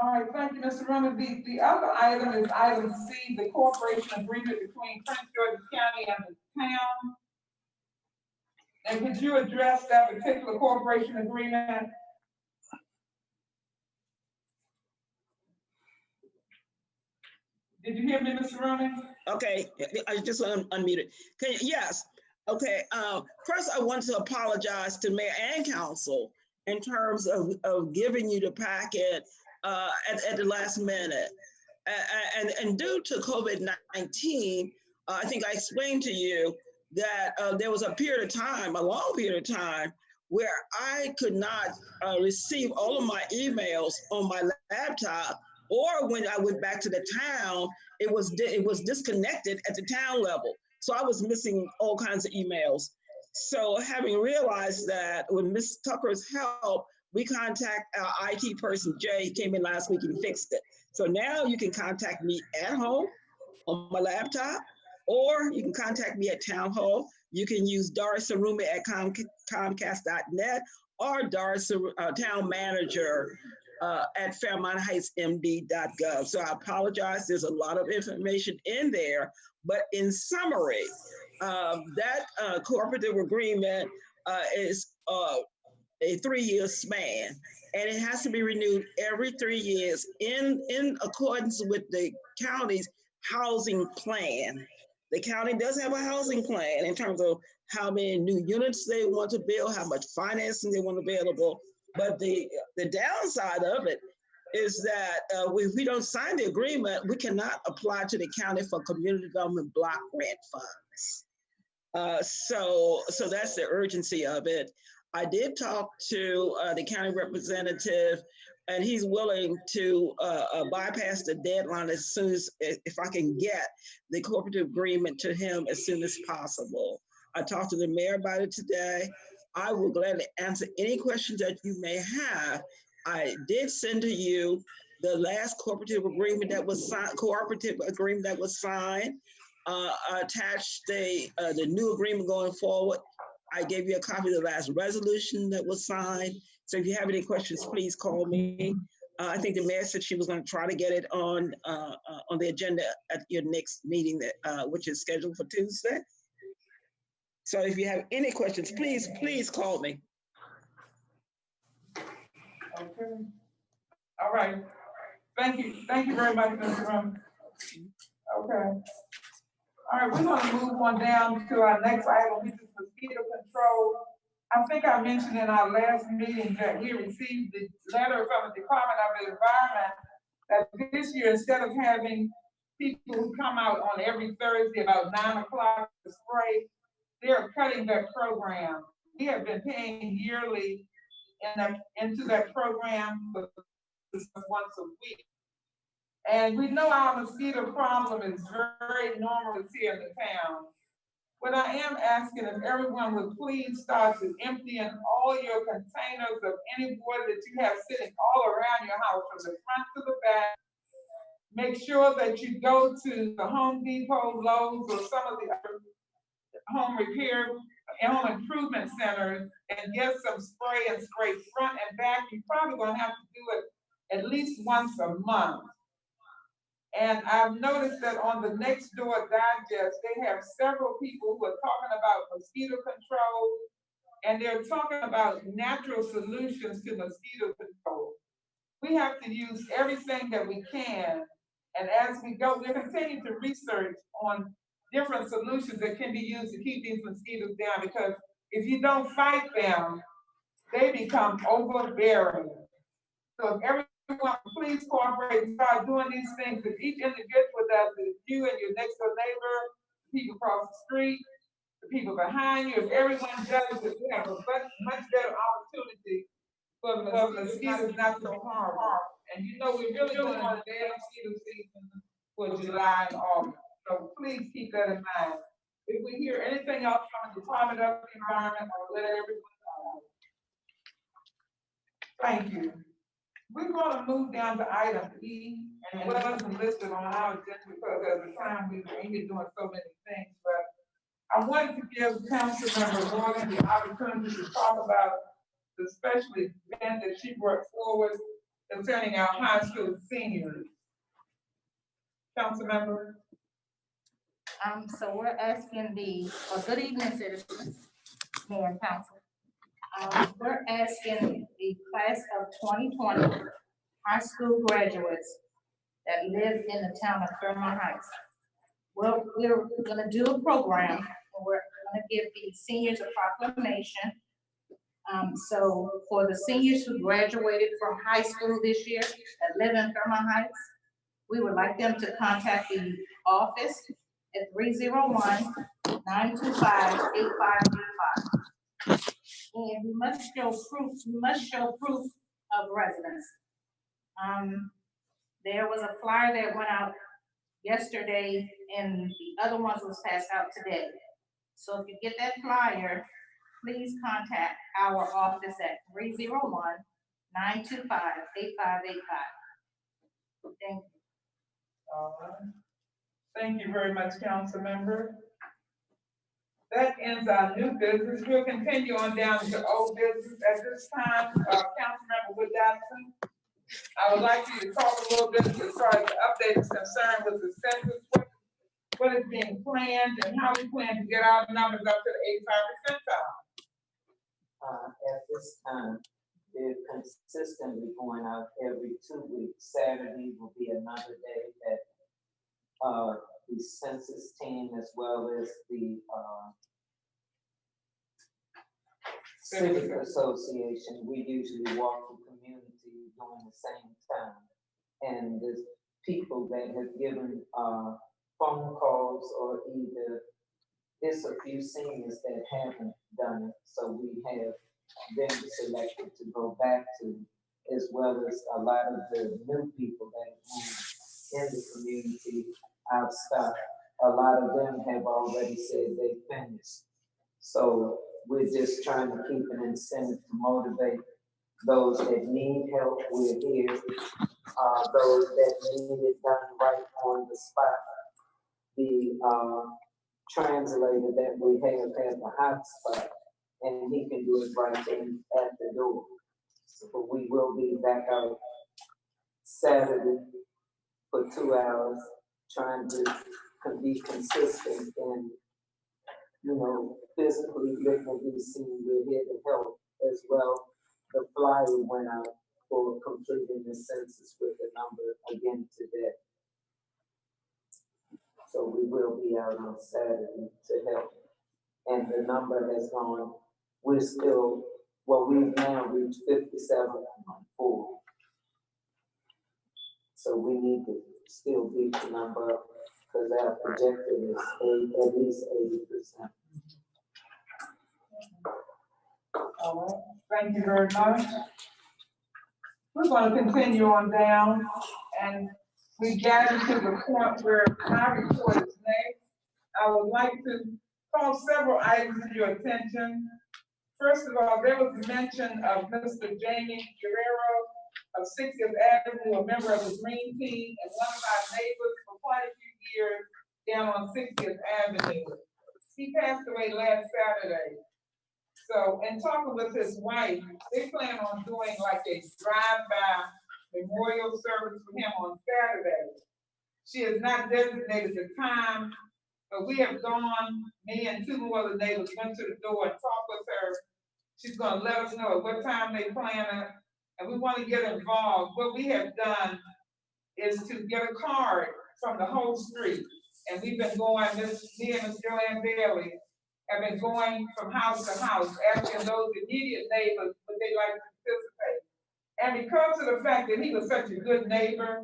All right, thank you, Mr. Roman. The other item is item C, the cooperation agreement between Prince George's County and the town. And could you address that particular cooperation agreement? Did you hear me, Mr. Roman? Okay, I just unmuted. Yes. Okay. First, I want to apologize to Mayor and Council in terms of giving you the packet at the last minute. And due to COVID-19, I think I explained to you that there was a period of time, a long period of time, where I could not receive all of my emails on my laptop, or when I went back to the town, it was disconnected at the town level. So I was missing all kinds of emails. So having realized that, with Ms. Tucker's help, we contact our IT person, Jay. He came in last week and fixed it. So now you can contact me at home on my laptop, or you can contact me at Town Hall. You can use Doris Arumi at Comcast.net, or Doris Town Manager at FairmountHeightsMD.gov. So I apologize, there's a lot of information in there, but in summary, that cooperative agreement is a 3-year span, and it has to be renewed every 3 years in accordance with the county's housing plan. The county does have a housing plan in terms of how many new units they want to build, how much financing they want available. But the downside of it is that if we don't sign the agreement, we cannot apply to the county for community development block grant funds. So that's the urgency of it. I did talk to the county representative, and he's willing to bypass the deadline as soon as, if I can get the cooperative agreement to him as soon as possible. I talked to the mayor about it today. I will gladly answer any questions that you may have. I did send to you the last cooperative agreement that was signed, attached the new agreement going forward. I gave you a copy of the last resolution that was signed. So if you have any questions, please call me. I think the mayor said she was going to try to get it on the agenda at your next meeting, which is scheduled for Tuesday. So if you have any questions, please call me. Okay. All right. Thank you very much, Mr. Rum. Okay. All right, we're gonna move on down to our next item, which is mosquito control. I think I mentioned in our last meeting that we received the letter from the Department of the Environment that this year, instead of having people who come out on every Thursday about 9 o'clock to spray, they're cutting that program. We have been paying yearly into that program for once a week. And we know our mosquito problem is very normal here in the town. What I am asking is everyone would please start to empty in all your containers of any water that you have sitting all around your house, from the front to the back. Make sure that you go to the Home Depot, Lowe's, or some of the other home repair and home improvement centers and get some spray and spray front and back. You're probably gonna have to do it at least once a month. And I've noticed that on the Nextdoor Digest, they have several people who are talking about mosquito control, and they're talking about natural solutions to mosquito control. We have to use everything that we can, and as we go, we're continuing to research on different solutions that can be used to keep these mosquitoes down, because if you don't fight them, they become overbearing. So if everyone, please cooperate and start doing these things. If each individual does it, you and your next door neighbor, the people across the street, the people behind you, if everyone does it, we have a much better opportunity for the mosquitoes not to harm. And you know, we really want a bad mosquito season for July and August. So please keep that in mind. If we hear anything else from the Department of the Environment, I'll let everyone know. Thank you. We're gonna move down to item E, and it wasn't listed on our agenda because at the time we were doing so many things, but I wanted to give Councilmember Morgan the opportunity to talk about the special event that she brought forward concerning our high school seniors. Councilmember. So we're asking good evening, citizens, Mayor and Council. We're asking the class of 2020 high school graduates that live in the town of Fairmount Heights. Well, we're gonna do a program, and we're gonna give the seniors a proclamation. So for the seniors who graduated from high school this year that live in Fairmount Heights, we would like them to contact the office at 301-925-8585. And we must show proof of residence. There was a flyer that went out yesterday, and the other ones was passed out today. So if you get that flyer, please contact our office at 301-925-8585. Thank you. All right. Thank you very much, Councilmember. That ends our new business. We'll continue on down to old business. At this time, Councilmember Wood Johnson, I would like you to talk a little bit as far as the update is concerned with the census, what is being planned and how we plan to get our numbers up to the 85 percentile. At this time, they're consistently going out every 2 weeks. Saturday will be another day that the census team, as well as the Civic Association, we usually walk the community during the same time. And there's people that have given phone calls, or either there's a few seniors that haven't done it, so we have them selected to go back to, as well as a lot of the new people that have moved in the community. I've stopped. A lot of them have already said they finished. So we're just trying to keep an incentive to motivate those that need help. We're here. Those that need it done right on the spot. The translator that we have at the hotspot, and he can do it right in at the door. So we will be back out Saturday for 2 hours, trying to be consistent and, physically letting it be seen we're here to help as well. The flyer went out for completing the census with the number again today. So we will be out on Saturday to help. And the number has gone, we've now reached 57.4. So we need to still beat the number up, because our projected is at least 80%. All right, thank you very much. We're going to continue on down, and we gather to the point where my report is next. I would like to call several items to your attention. First of all, there was mention of Mr. Jamie Guerrero of 60th Avenue, a member of the Green Team, and one of our neighbors for quite a few years down on 60th Avenue. He passed away last Saturday. So, in talking with his wife, they plan on doing like a drive-by memorial service for him on Saturday. She has not designated the time, but we have gone, me and two other neighbors went to the door and talked with her. She's gonna let us know at what time they plan it, and we wanna get involved. What we have done is to get a card from the whole street. And we've been going, me and Ms. Joanne Bailey have been going from house to house, asking those immediate neighbors would they like to participate. And because of the fact that he was such a good neighbor,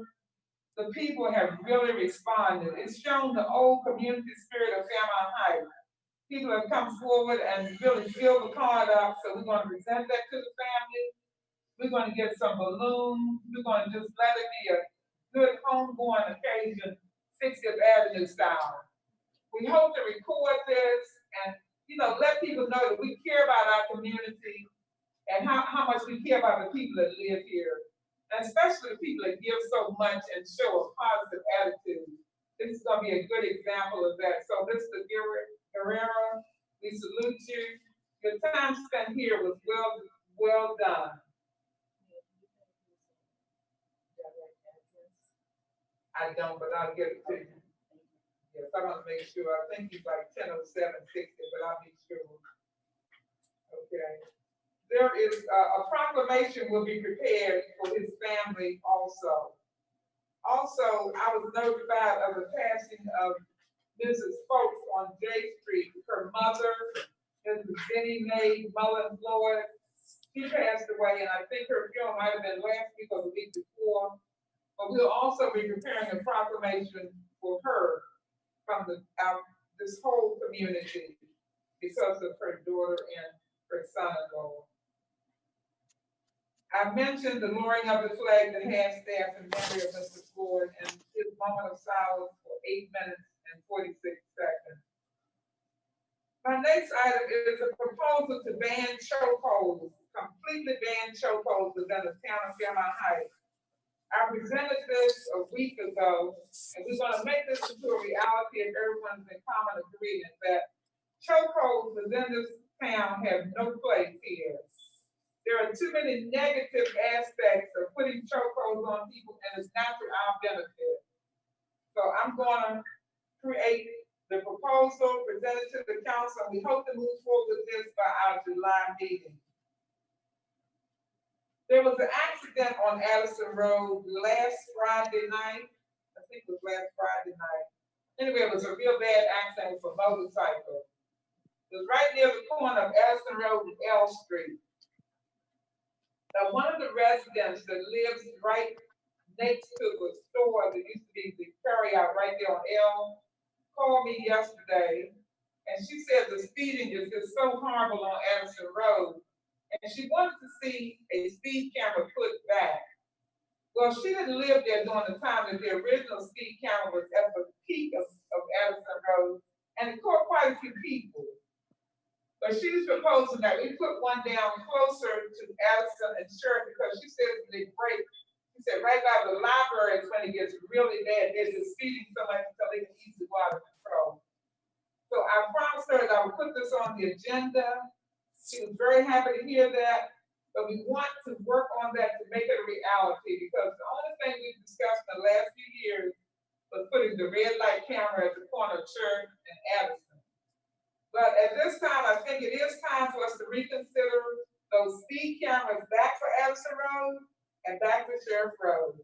the people have really responded. It's shown the old community spirit of Fairmount Heights. People have come forward and really filled the card up, so we're gonna present that to the family. We're gonna get some balloons. We're gonna just let it be a good homegoing occasion, 60th Avenue style. We hope to record this and, let people know that we care about our community and how much we care about the people that live here, and especially the people that give so much and show a positive attitude. This is gonna be a good example of that. So, Mr. Guerrero, we salute you. Your time spent here was well done. I don't, but I'll get it to you. Yes, I want to make sure. I think he's like 100760, but I'll be sure. Okay. There is a proclamation will be prepared for his family also. Also, I was notified of the passing of Mrs. Folks on J Street. Her mother, Mrs. Jenny Mae Mullen Floyd, she passed away, and I think her funeral might have been last week or the week before. But we'll also be preparing a proclamation for her from this whole community because of her daughter and her son-in-law. I mentioned the lowering of the flag that has staff in memory of Mr. Floyd and his moment of silence for 8 minutes and 46 seconds. My next item is a proposal to ban chokeholds, completely ban chokeholds within the town of Fairmount Heights. I presented this a week ago, and we're gonna make this into a reality if everyone's in common agreement that chokeholds within this town have no place here. There are too many negative aspects of putting chokeholds on people, and it's not to our benefit. So I'm gonna create the proposal, present it to the council, and we hope to move forward with this by our July meeting. There was an accident on Addison Road last Friday night. I think it was last Friday night. Anyway, it was a real bad accident with a motorcycle. It was right near the corner of Addison Road and L Street. Now, one of the residents that lives right next to the store that used to be the carryout right there on L called me yesterday, and she said the speeding is just so horrible on Addison Road. And she wanted to see a speed camera put back. Well, she didn't live there during the time that the original speed camera was at the peak of Addison Road, and it caught quite a few people. But she's proposing that we put one down closer to Addison and Sheriff because she says they break. She said right by the library is when it gets really bad. They're just speeding so much until they can easily go out of control. So I promised her that I would put this on the agenda. She was very happy to hear that, but we want to work on that to make it a reality because the only thing we've discussed in the last few years was putting the red light camera at the corner of Church and Addison. But at this time, I think it is time for us to reconsider those speed cameras back for Addison Road and back to Sheriff Road.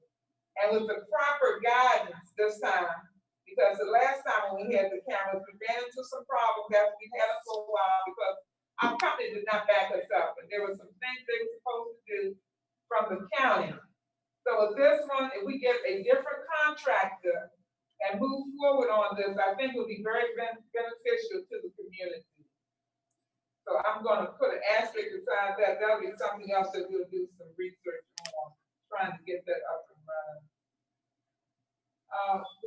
And with the proper guidance this time, because the last time when we had the cameras, we ran into some problems after we had them for a while because our company did not back us up, and there were some things they were supposed to do from the county. So with this one, if we get a different contractor and move forward on this, I think it will be very beneficial to the community. So I'm gonna put an asterisk beside that. That'll be something else that we'll do some research on, trying to get that up and running.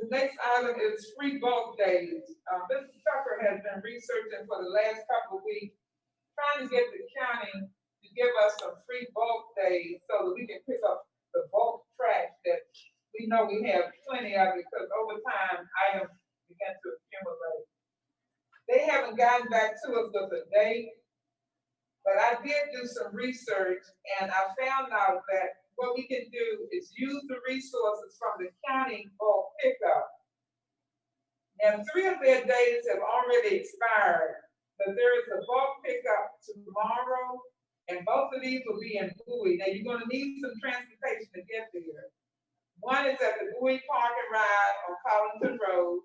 The next item is free bulk days. Mr. Tucker has been researching for the last couple of weeks, trying to get the county to give us some free bulk days so that we can pick up the bulk trash that we know we have plenty of it, because over time, items begin to accumulate. They haven't gotten back to us with a date, but I did do some research and I found out that what we can do is use the resources from the county bulk pickup. And 3 of their days have already expired, but there is a bulk pickup tomorrow, and both of these will be in Bowie. Now, you're gonna need some transportation to get there. One is at the Bowie Park and Ride on Collington Road.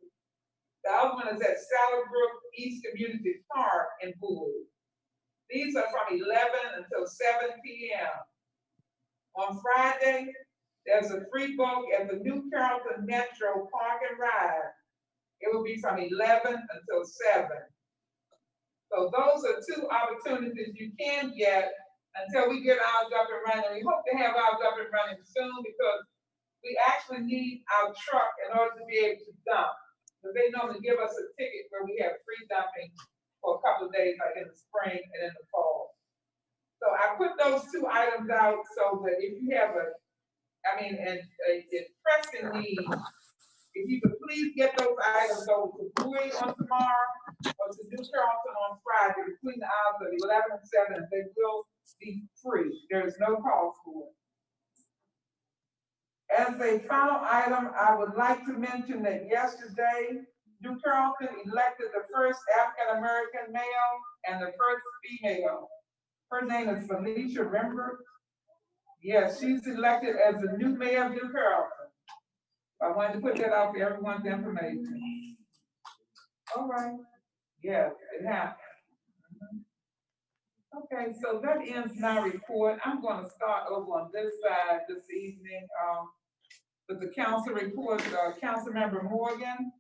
The other one is at Sallerbrook East Community Park in Bowie. These are from 11 until 7 p.m. On Friday, there's a free bulk at the New Carrollton Metro Park and Ride. It will be from 11 until 7. So those are 2 opportunities you can get until we get ours up and running. We hope to have ours up and running soon, because we actually need our truck in order to be able to dump. Because they normally give us a ticket where we have free dumping for a couple of days, like in the spring and in the fall. So I put those 2 items out so that if you have a pressing need, if you could please get those items over to Bowie on tomorrow or to New Carrollton on Friday between the hours of 11 and 7, they will be free. There is no cost for it. As a final item, I would like to mention that yesterday, New Carrollton elected the first African-American male and the first female. Her name is Felicia Rember. Yes, she's elected as the new mayor of New Carrollton. I wanted to put that out for everyone's information. All right. Yes, it happened. Okay, so that ends my report. I'm going to start over on this side this evening with the council report. Councilmember Morgan.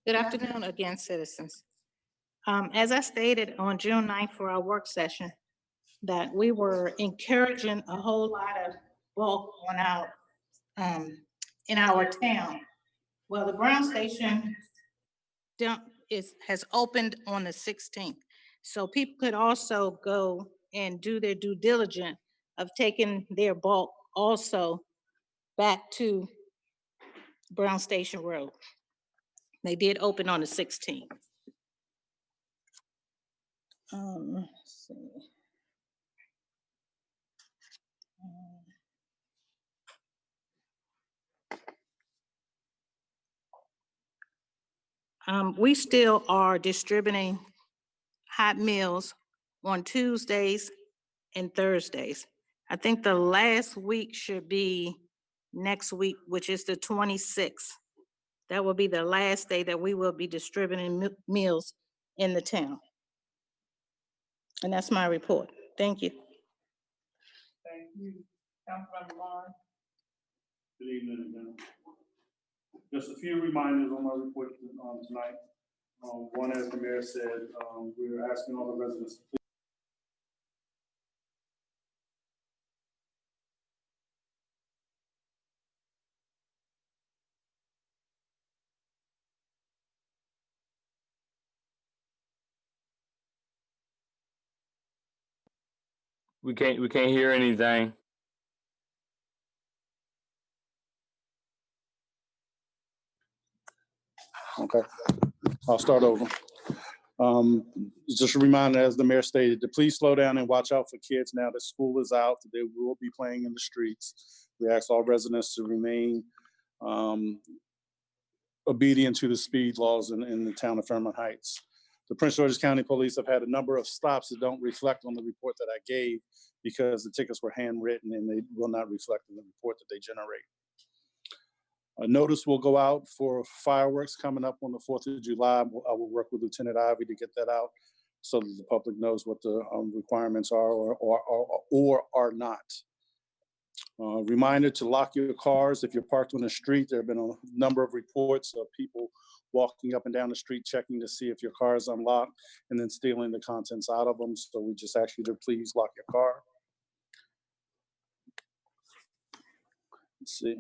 Good afternoon again, citizens. As I stated on June 9th for our work session, that we were encouraging a whole lot of bulk on our, in our town. Well, the Brown Station dump has opened on the 16th. So people could also go and do their due diligence of taking their bulk also back to Brown Station Road. They did open on the 16th. Let's see. We still are distributing hot meals on Tuesdays and Thursdays. I think the last week should be next week, which is the 26th. That will be the last day that we will be distributing meals in the town. And that's my report. Thank you. Thank you. Councilmember Warren. Good evening again. Just a few reminders on my report tonight. One, as the mayor said, we're asking all the residents to please We can't hear anything. Okay, I'll start over. Just a reminder, as the mayor stated, to please slow down and watch out for kids now that school is out. They will be playing in the streets. We ask all residents to remain obedient to the speed laws in the town of Fairmount Heights. The Prince George's County Police have had a number of stops that don't reflect on the report that I gave because the tickets were handwritten and they will not reflect in the report that they generate. A notice will go out for fireworks coming up on the 4th of July. I will work with Lieutenant Ivy to get that out so that the public knows what the requirements are or are not. Reminder to lock your cars if you're parked on the street. There have been a number of reports of people walking up and down the street checking to see if your car is unlocked and then stealing the contents out of them. So we just ask you to please lock your car. Let's see.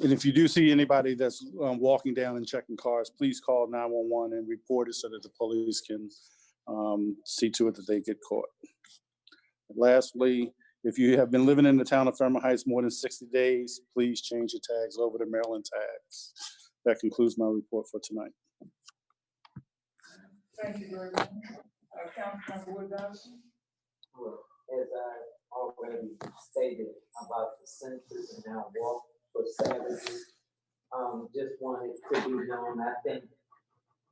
And if you do see anybody that's walking down and checking cars, please call 911 and report it so that the police can see to it that they get caught. Lastly, if you have been living in the town of Fairmount Heights more than 60 days, please change your tags over to Maryland tags. That concludes my report for tonight. Thank you very much. Councilmember Wood Johnson? Well, as I already stated about the census and our walk for Saturday, just wanted to be known, I think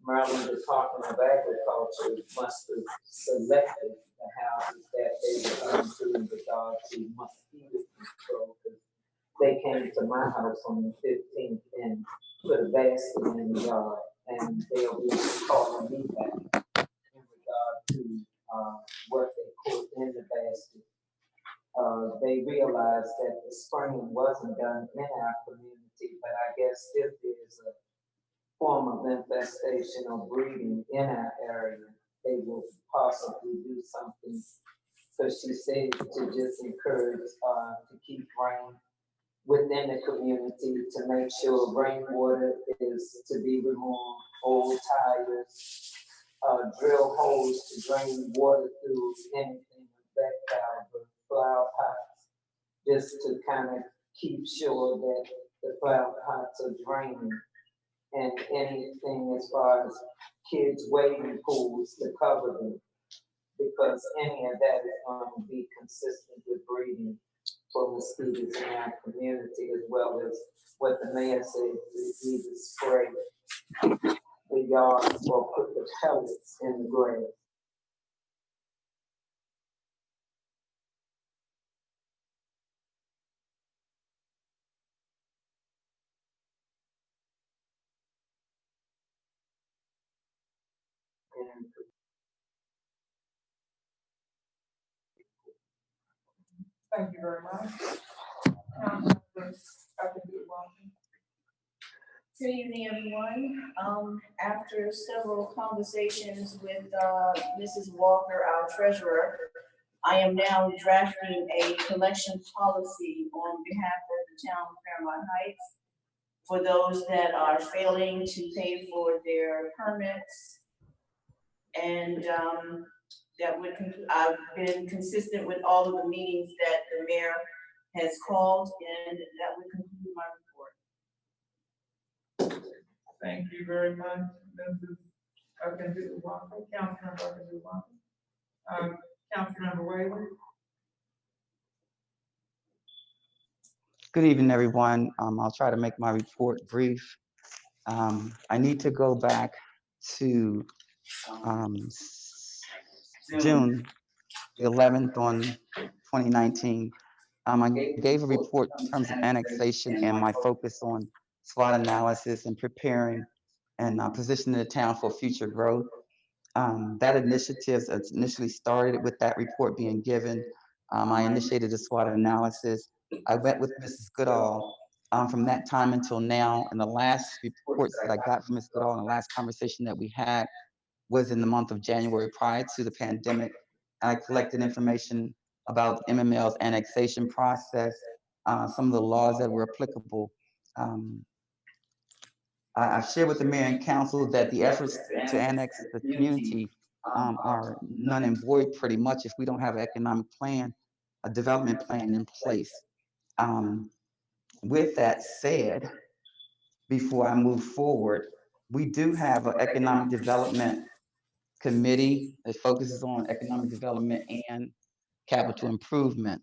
Maryland Department of Agriculture must have selected the houses that they were going to in regard to mosquito control. They came to my house on the 15th and put a basket in the yard, and they'll be calling me back in regard to what they put in the basket. They realized that the spraying wasn't done in our community, but I guess if there's a form of infestation or breeding in our area, they will possibly do something. So she said to just encourage to keep rain within the community, to make sure rainwater is to be removed, old tires, drill holes to drain water through, anything of that caliber, flower pots, just to kind of keep sure that the flower pots are draining, and anything as far as kids' wading pools to cover them, because any of that is going to be consistent with breeding for mosquitoes in our community, as well as what the mayor said, to either spray the yard or put the pellets in the grass. And Thank you very much. Councilmember Washington? Good evening, everyone. After several conversations with Mrs. Walker, our treasurer, I am now drafting a collection policy on behalf of the town of Fairmount Heights for those that are failing to pay for their permits. And that would I've been consistent with all of the meetings that the mayor has called, and that would conclude my report. Thank you very much, Mrs. Walker, Councilmember Walker. Councilmember Whaley? Good evening, everyone. I'll try to make my report brief. I need to go back to June 11th on 2019. I gave a report in terms of annexation and my focus on SWOT analysis and preparing and positioning the town for future growth. That initiative initially started with that report being given. I initiated a SWOT analysis. I met with Mrs. Goodall from that time until now, and the last reports that I got from Ms. Goodall and the last conversation that we had was in the month of January prior to the pandemic. I collected information about MML's annexation process, some of the laws that were applicable. I've shared with the mayor and council that the efforts to annex the community are none and void pretty much if we don't have an economic plan, a development plan in place. With that said, before I move forward, we do have an economic development committee that focuses on economic development and capital improvement.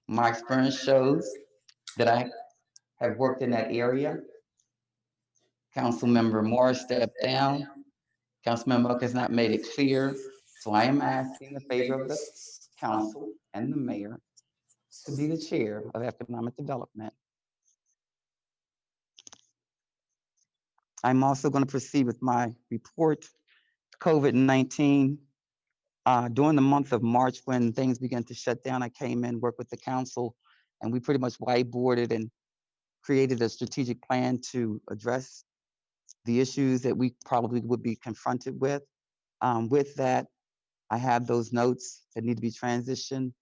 My experience shows that I have worked in that area. Councilmember Morris stepped down. Councilmember Buck has not made it clear. So I am asking the favor of the council and the mayor to be the chair of economic development. I'm also going to proceed with my report. COVID-19. During the month of March, when things began to shut down, I came in, worked with the council, and we pretty much whiteboarded and created a strategic plan to address the issues that we probably would be confronted with. With that, I have those notes that need to be transitioned.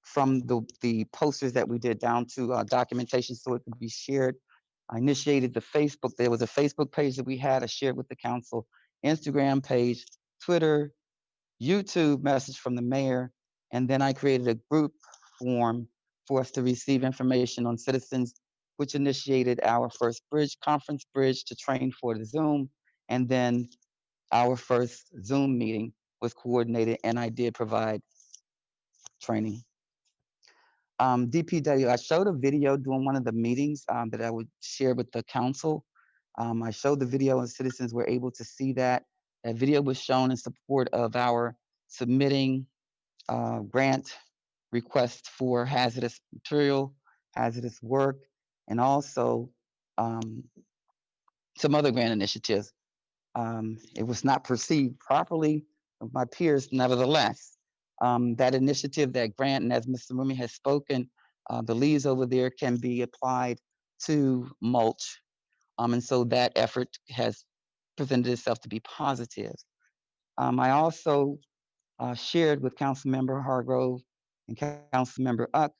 from the posters that we did down to documentation so it could be shared. I initiated the Facebook. There was a Facebook page that we had. I shared with the council, Instagram page, Twitter, YouTube message from the mayor, and then I created a group form for us to receive information on citizens, which initiated our first conference bridge to train for the Zoom, and then our first Zoom meeting was coordinated, and I did provide training. DPW, I showed a video during one of the meetings that I would share with the council. I showed the video and citizens were able to see that. That video was shown in support of our submitting grant requests for hazardous material, hazardous work, and also some other grant initiatives. It was not perceived properly of my peers, nevertheless. That initiative, that grant, and as Mr. Rumi has spoken, the leaves over there can be applied to mulch. And so that effort has presented itself to be positive. I also shared with Councilmember Hargrove and Councilmember Uck,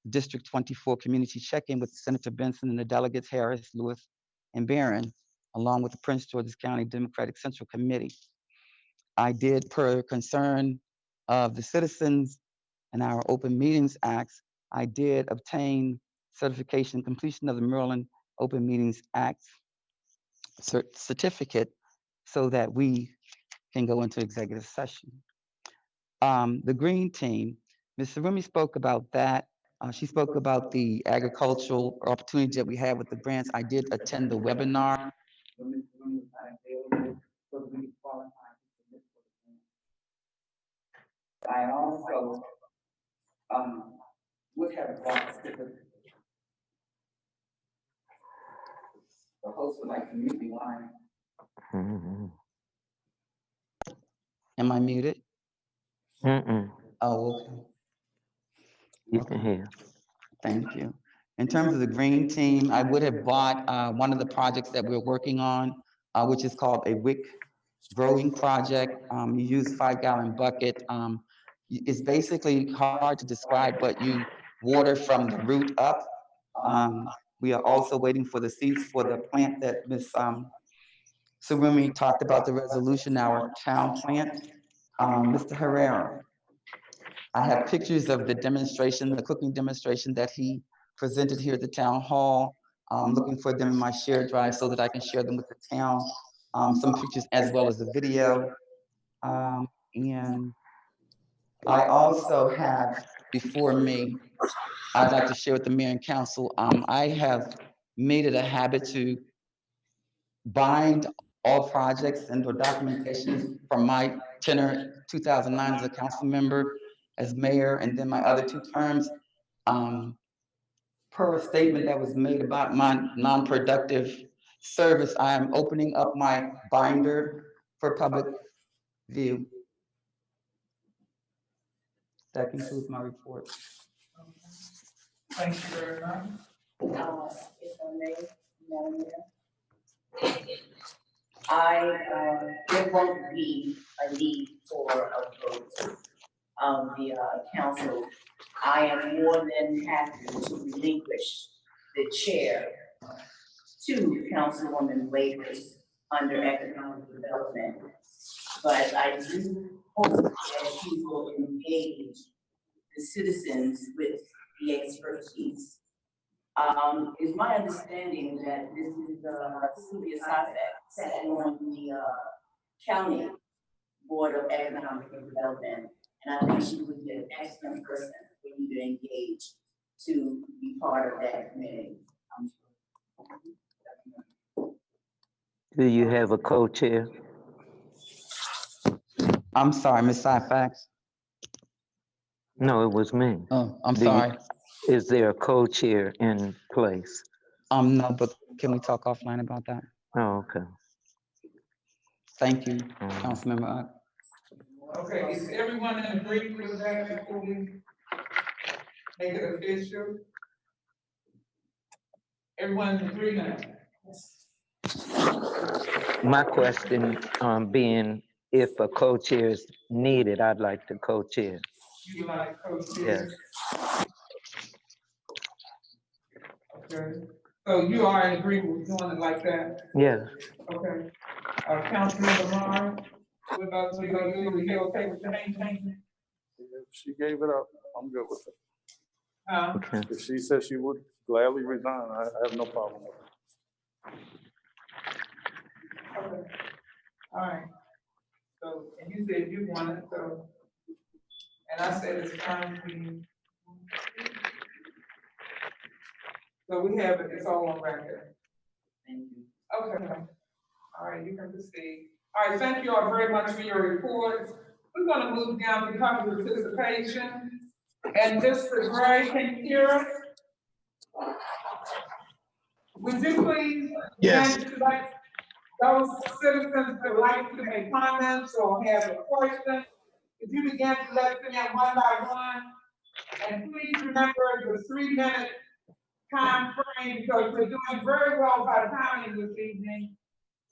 District 24 community check-in with Senator Benson and the delegates Harris, Lewis, and Barron, along with the Prince George's County Democratic Central Committee. I did, per concern of the citizens and our Open Meetings Acts, I did obtain certification completion of the Maryland Open Meetings Act certificate so that we can go into executive session. The green team, Ms. Rumi spoke about that. She spoke about the agricultural opportunity that we have with the grants. I did attend the webinar. I also would have bought the host of my community line. Am I muted? Mm-mm. Oh, okay. You can hear. Thank you. In terms of the green team, I would have bought one of the projects that we're working on, which is called a wick growing project. You use 5-gallon bucket. It's basically hard to describe, but you water from the root up. We are also waiting for the seeds for the plant that Ms. Surumi talked about, the resolution, our town plant. Mr. Herrera, I have pictures of the demonstration, the cooking demonstration that he presented here at the town hall. I'm looking for them in my shared drive so that I can share them with the town. Some pictures as well as the video. And I also have before me, I'd like to share with the mayor and council, I have made it a habit to bind all projects and or documentations from my tenure 2009 as a council member, as mayor, and then my other 2 terms, per a statement that was made about my non-productive service, I am opening up my binder for public view. That concludes my report. Thank you very much. If I may, Madam Mayor. There won't be a need for a vote of the council. I am more than happy to relinquish the chair to Councilwoman Wakers under economic development. But I do hope that she will engage the citizens with the expertise. It's my understanding that this is Sylvia Safek sat on the county board of economic development, and I think she would be an excellent person for you to engage to be part of that committee. Do you have a co-chair? I'm sorry, Ms. Syfax. No, it was me. Oh, I'm sorry. Is there a co-chair in place? No, but can we talk offline about that? Oh, okay. Thank you, Councilmember Uck. Okay, is everyone in agreement with that before we make it official? Everyone in agreement? My question being, if a co-chair is needed, I'd like to co-chair. You like co-chair? Yes. Okay, so you are in agreement with doing it like that? Yes. Okay. Councilmember Lamar, what about you? Are you okay with the name change? If she gave it up, I'm good with it. Okay. If she said she would gladly resign, I have no problem with it. Okay. All right. So, and you said you wanted, so, and I said it's time for you. So we have it, it's all on record. Thank you. Okay. All right, you can proceed. All right, thank you all very much for your reports. We're gonna move down to public participation. And Mr. Gray, can you hear us? Would you please? Yes. Select those citizens that would like to make comments or have a question? If you begin to let them in one by one, and please remember the 3-minute time frame, because we're doing very well by timing this evening.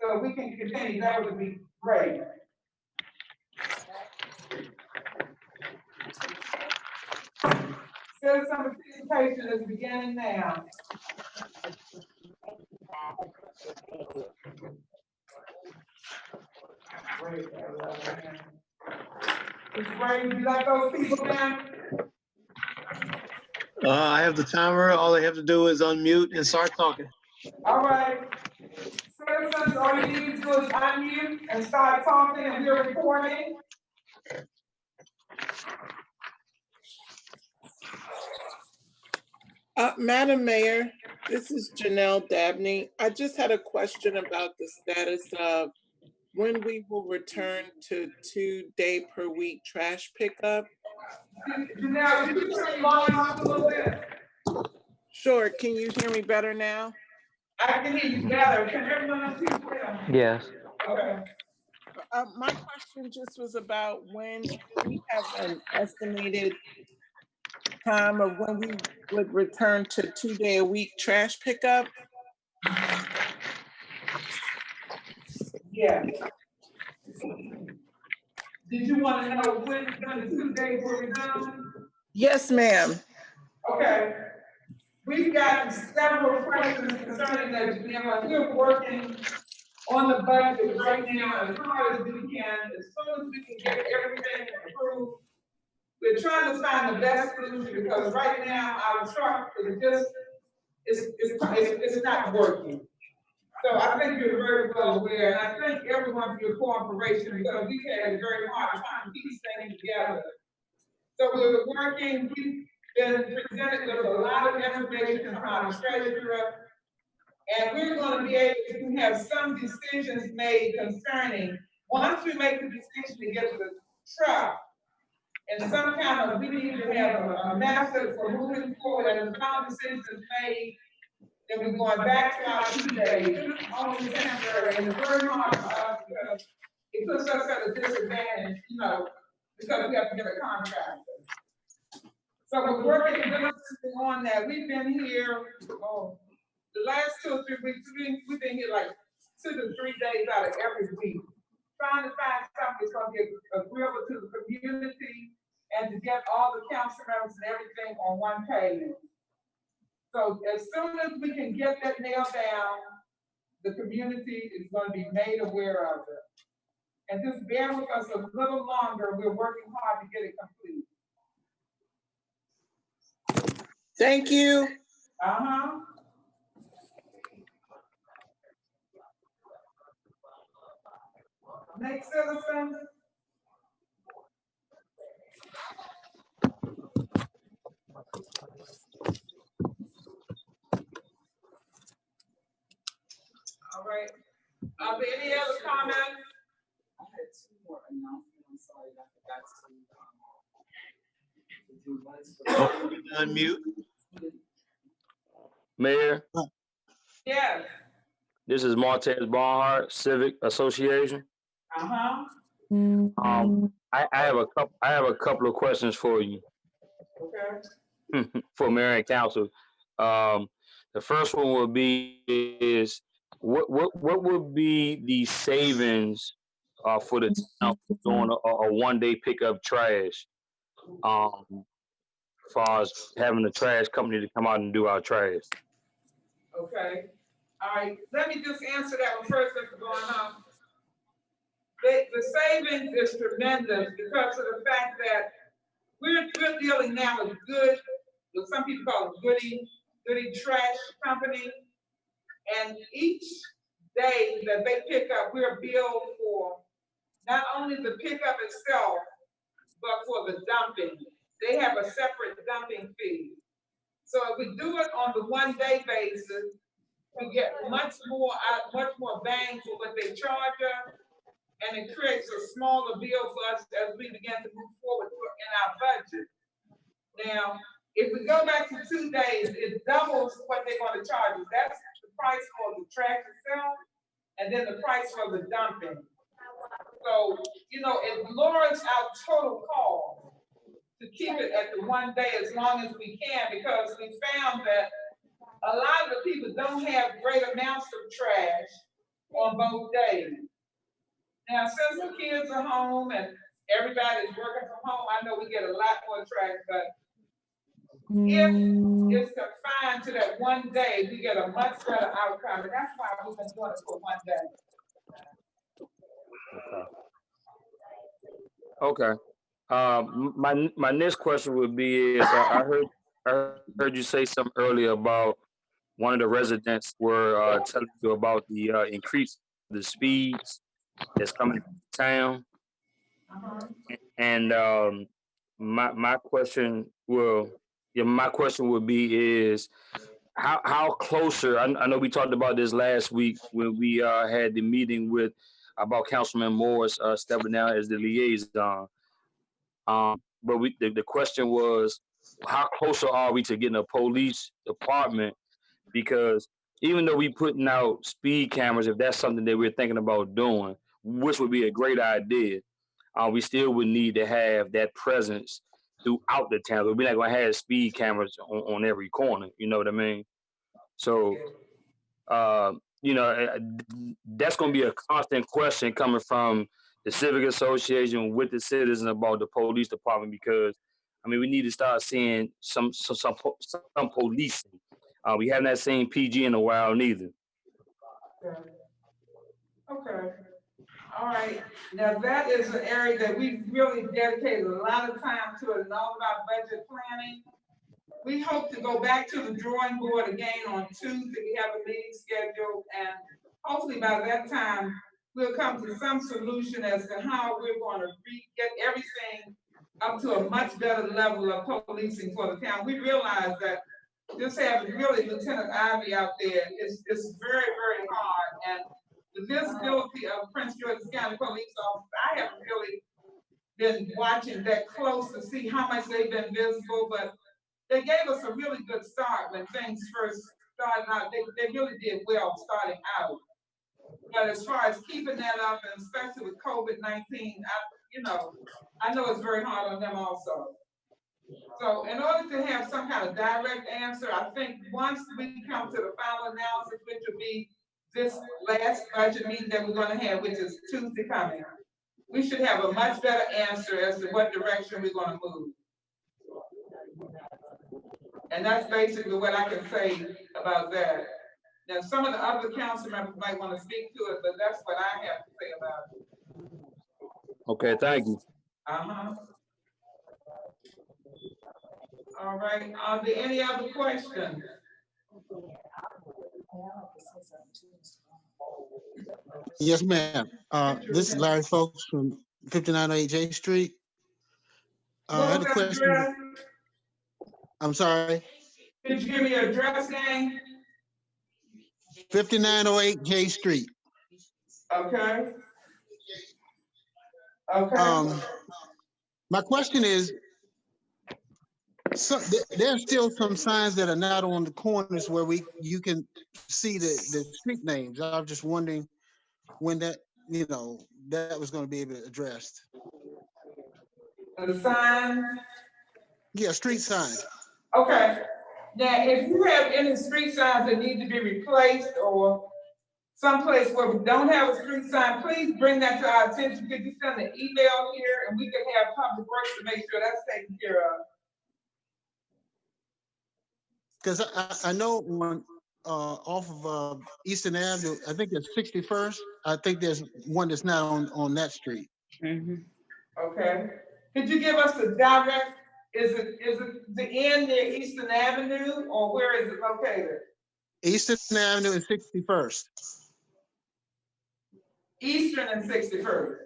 So we can continue, that would be great. Citizen participation is beginning now. Mr. Ray, would you like those people down? I have the timer. All they have to do is unmute and start talking. All right. Citizens, all you need to do is unmute and start talking, and we're recording. Madam Mayor, this is Janelle Dabney. I just had a question about the status of when we will return to 2-day per week trash pickup. Janelle, can you turn your volume up a little bit? Sure, can you hear me better now? I can hear you better. Can everyone else hear you? Yes. Okay. My question just was about when we have an estimated time of when we would return to 2-day a week trash pickup. Yeah. Did you want to know when the 2 days will resume? Yes, ma'am. Okay. We've gotten several questions concerning that, Janelle. We're working on the budget right now as hard as we can, as soon as we can get everything approved. We're trying to find the best solution, because right now our truck is just, it's not working. So I think you're very well aware, and I thank everyone for your cooperation, because we've had a very hard time to keep things together. So we're working, we've been presented with a lot of information from our treasurer, and we're going to be able to have some decisions made concerning, once we make the decision to get the truck, and some kind of, we need to have a method for moving forward, and the final decision is made, then we're going back to our 2 days, only temporary, and it's very hard for us, because it puts us at a disadvantage, because we have to get a contractor. So we're working diligently on that. We've been here, the last 2 or 3 weeks, we've been here like 2 to 3 days out of every week, trying to find something that's going to be agreeable to the community and to get all the council members and everything on one page. So as soon as we can get that nailed down, the community is going to be made aware of it. And just bear with us a little longer. We're working hard to get it complete. Thank you. Uh-huh. Next citizen. All right. Are there any other comments? I had 2 more announcements. I'm sorry, I forgot to do one. Unmute. Mayor, Yes. this is Martez Barnhart, Civic Association. Uh-huh. I have a couple of questions for you. Okay. For Mayor and Council. The first one would be is what would be the savings for the town doing a 1-day pickup trash? as far as having a trash company to come out and do our trash. Okay, all right, let me just answer that one first, Mr. Barnum. The savings is tremendous because of the fact that we're dealing now with good, what some people call goody trash company. And each day that they pick up, we're billed for not only the pickup itself, but for the dumping. They have a separate dumping fee. So if we do it on the 1 day basis, we get much more bang for what they charge us, and it creates a smaller bill for us as we begin to move forward in our budget. Now, if we go back to 2 days, it doubles what they're going to charge us. That's the price for the trash itself, and then the price for the dumping. So, it lowers our total cost to keep it at the 1 day as long as we can, because we found that a lot of the people don't have great amounts of trash on both days. Now, since the kids are home and everybody's working from home, I know we get a lot more trash, but if it's confined to that 1 day, we get a much better outcome, and that's why we've been doing it for 1 day. Okay. My next question would be is I heard you say something earlier about one of the residents were telling you about the increase of the speeds that's coming to town, and my question would be is how closer. I know we talked about this last week when we had the meeting with about Councilman Morris stepping down as the liaison. But the question was, how closer are we to getting a police department? Because even though we putting out speed cameras, if that's something that we're thinking about doing, which would be a great idea, we still would need to have that presence throughout the town. We're not going to have speed cameras on every corner. You know what I mean? So, that's going to be a constant question coming from the Civic Association with the citizens about the police department, because, we need to start seeing some policing. We haven't seen PG in a while neither. Okay. All right. Now that is an area that we really dedicated a lot of time to, and all about budget planning. We hope to go back to the drawing board again on Tuesday. We have a meeting scheduled, and hopefully by that time we'll come to some solution as to how we're going to get everything up to a much better level of policing for the town. We realize that just having really Lieutenant Ivy out there is very, very hard, and the visibility of Prince George's County Police Officers, I haven't really been watching that close to see how much they've been visible, but they gave us a really good start when things first started out. They really did well starting out. But as far as keeping that up, and especially with COVID-19, I know it's very hard on them also. So in order to have some kind of direct answer, I think once we come to the final analysis, which will be this last budget meeting that we're going to have, which is Tuesday coming, we should have a much better answer as to what direction we're going to move. And that's basically what I can say about that. Now, some of the other council members might want to speak to it, but that's what I have to say about it. Okay, thank you. All right, are there any other questions? Yes, ma'am. This is Larry Folks from 5908 J Street. I had a question. Address? I'm sorry. Could you give me your address name? 5908 J Street. Okay. Okay. My question is, there's still some signs that are not on the corners where you can see the street names. I was just wondering when that was going to be able to addressed. The sign? Yeah, street signs. Okay. Now, if you have any street signs that need to be replaced or someplace where we don't have a street sign, please bring that to our attention. Could you send an email here and we can have Public Works to make sure that's taken care of? Because I know when off of Eastern Avenue, I think it's 61st. I think there's one that's not on that street. Okay. Could you give us the direct, is it the end near Eastern Avenue or where is it located? Eastern Avenue and 61st. Eastern and 61st.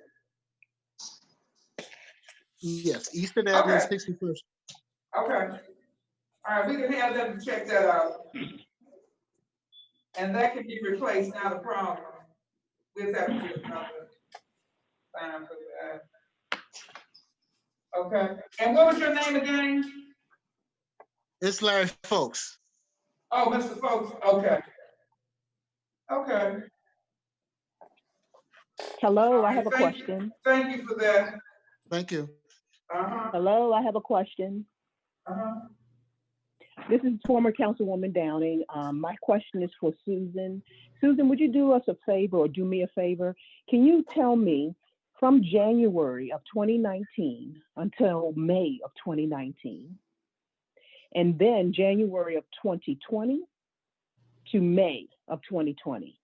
Yes, Eastern Avenue and Okay. 61st. Okay. All right, we can have them to check that out. And that can be replaced, not a problem. We'll have to get another sign for that. Okay, and what was your name again? It's Larry Folks. Oh, Mr. Folks, okay. Okay. Hello, I have a Thank you. question. Thank you for that. Thank you. Hello, I have a question. This is former Councilwoman Downing. My question is for Susan. Susan, would you do us a favor or do me a favor? Can you tell me from January of 2019 until May of 2019, and then January of 2020 to May of 2020,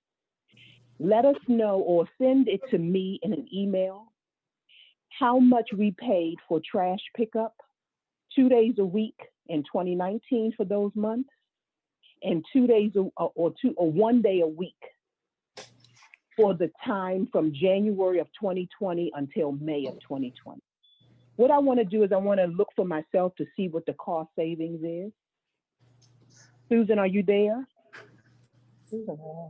let us know or send it to me in an email how much we paid for trash pickup 2 days a week in 2019 for those months, and 2 days or 1 day a week for the time from January of 2020 until May of 2020. What I want to do is I want to look for myself to see what the cost savings is. Susan, are you there?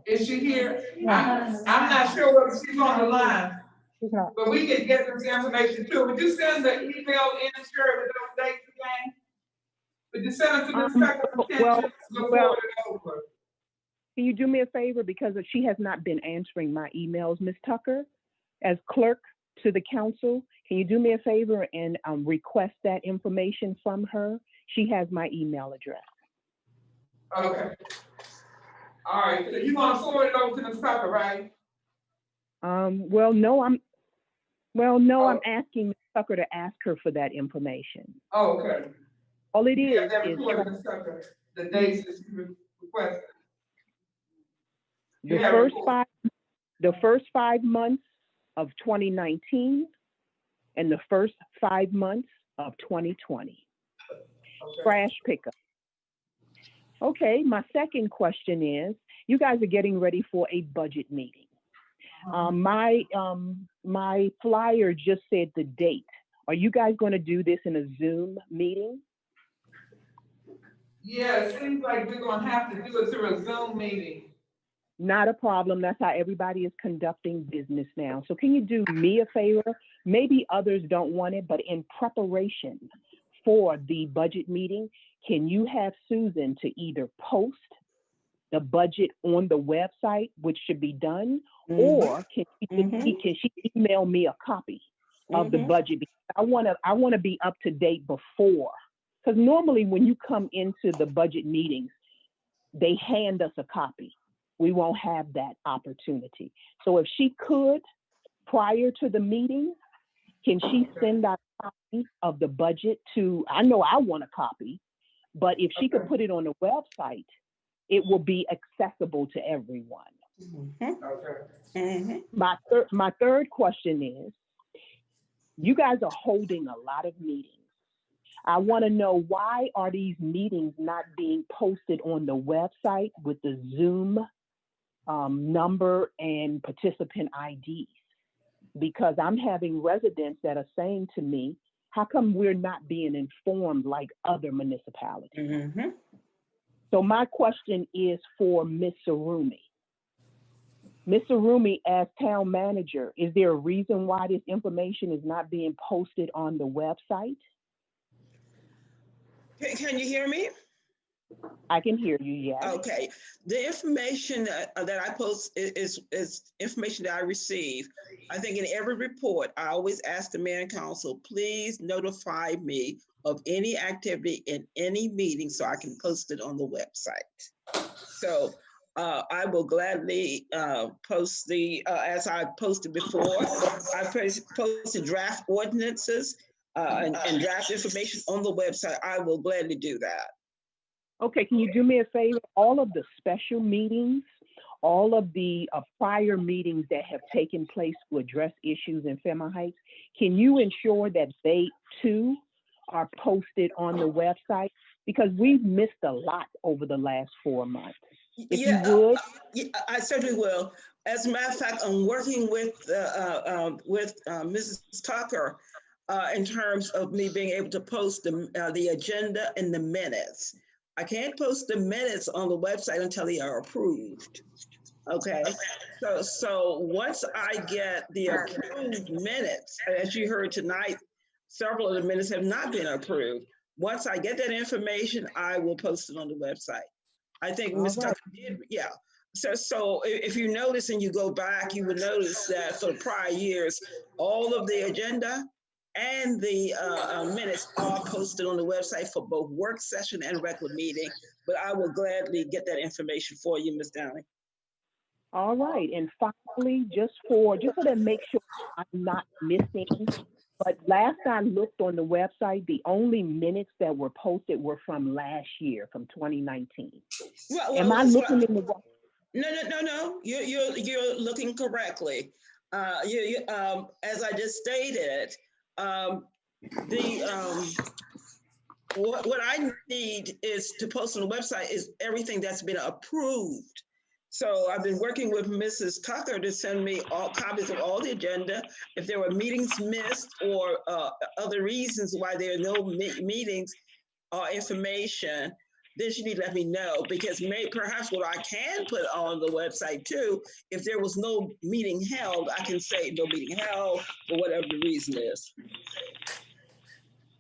Is she here? I'm not sure whether she's on the line, but we can get this information too. Would you send the email in, Shirley, with those dates again? Would you send it to Ms. Tucker? Can you do me a favor, because she has not been answering my emails, Ms. Tucker, as clerk to the council? Can you do me a favor and request that information from her? She has my email address. Okay. All right, so you want to forward it over to Ms. Tucker, right? I'm asking Ms. Tucker to ask her for that information. Oh, okay. All it is Yeah, that report, Ms. Tucker, the dates that you requested. The first 5 months of 2019 and the first 5 months of 2020. Okay. Trash pickup. Okay, my second question is, you guys are getting ready for a budget meeting. My flyer just said the date. Are you guys going to do this in a Zoom meeting? Yeah, it seems like we're gonna have to do it through a Zoom meeting. Not a problem. That's how everybody is conducting business now. So can you do me a favor? Maybe others don't want it, but in preparation for the budget meeting, can you have Susan to either post the budget on the website, which should be done, or can she email me a copy of the budget? Because I want to be up to date before, because normally when you come into the budget meetings, they hand us a copy. We won't have that opportunity. So if she could, prior to the meeting, can she send out a copy of the budget to, I know I want a copy, but if she could put it on the website, it will be accessible to everyone. My third question is, you guys are holding a lot of meetings. I want to know, why are these meetings not being posted on the website with the Zoom number and participant IDs? Because I'm having residents that are saying to me, how come we're not being informed like other municipalities? So my question is for Ms. Sarumi. Ms. Sarumi, as town manager, is there a reason why this information is not being posted on the website? Can you hear me? I can hear you, yes. Okay. The information that I post is information that I receive. I think in every report, I always ask the mayor and council, please notify me of any activity in any meeting so I can post it on the website. So I will gladly post the, as I posted before, I posted draft ordinances and draft information on the website. I will gladly do that. Okay, can you do me a favor? All of the special meetings, all of the prior meetings that have taken place to address issues in Fairmount Heights, can you ensure that they too are posted on the website? Because we've missed a lot over the last 4 months. If you would. I certainly will. As a matter of fact, I'm working with Mrs. Tucker in terms of me being able to post the agenda and the minutes. I can't post the minutes on the website until they are approved. Okay, so once I get the approved minutes, as you heard tonight, several of the minutes have not been approved. Once I get that information, I will post it on the website. I think Ms. Tucker did, yeah. So if you notice and you go back, you will notice that for the prior years, all of the agenda and the minutes are posted on the website for both work session and regular meeting. But I will gladly get that information for you, Ms. Downing. All right, and finally, just so to make sure I'm not missing, but last I looked on the website, the only minutes that were posted were from last year, from 2019. Am I looking in the wrong? No. You're looking correctly. As I just stated, what I need is to post on the website is everything that's been approved. So I've been working with Mrs. Tucker to send me all copies of all the agenda. If there were meetings missed or other reasons why there are no meetings or information, then she need to let me know, because perhaps what I can put on the website too, if there was no meeting held, I can say no meeting held for whatever the reason is.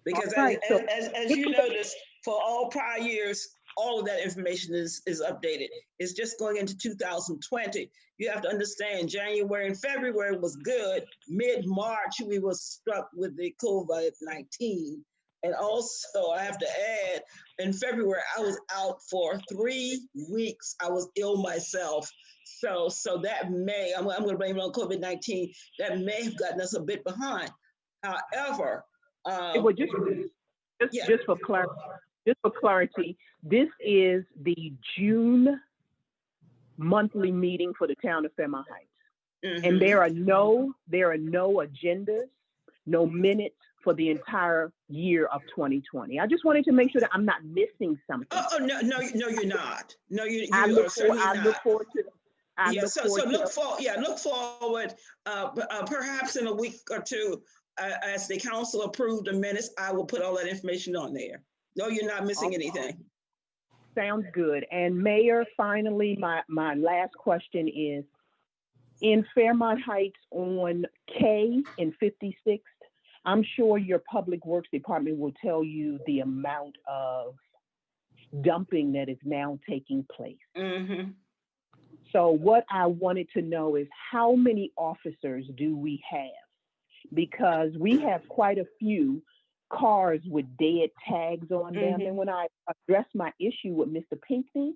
Because as you notice, for all prior years, all of that information is updated. It's just going into 2020. You have to understand, January and February was good. Mid-March, we were struck with the COVID-19. And also, I have to add, in February, I was out for 3 weeks. I was ill myself. So that I'm going to blame it on COVID-19. That may have gotten us a bit behind. However, just for clarity, this is the June monthly meeting for the town of Fairmount Heights. And there are no agendas, no minutes for the entire year of 2020. I just wanted to make sure that I'm not missing something. No, you're not. No, you I are certainly not. look forward to look forward, perhaps in a week or two, as the council approved the minutes, I will put all that information on there. No, you're not missing anything. Sounds good. And Mayor, finally, my last question is, in Fairmount Heights on K and 56th, I'm sure your Public Works Department will tell you the amount of dumping that is now taking place. So what I wanted to know is, how many officers do we have? Because we have quite a few cars with dead tags on them. And when I addressed my issue with Mr. Pinckney,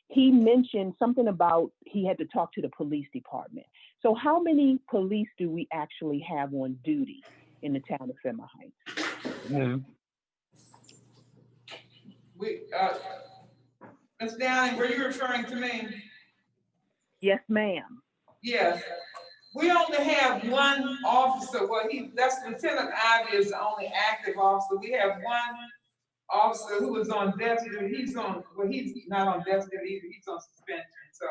he mentioned something about he had to talk to the police department. So how many police do we actually have on duty in the town of Fairmount Heights? Ms. Downing, were you referring to me? Yes, ma'am. Yes. We only have one officer. Well, that's Lieutenant Ivy is the only active officer. We have one officer who is on desk duty. He's not on desk duty either. He's on suspension. So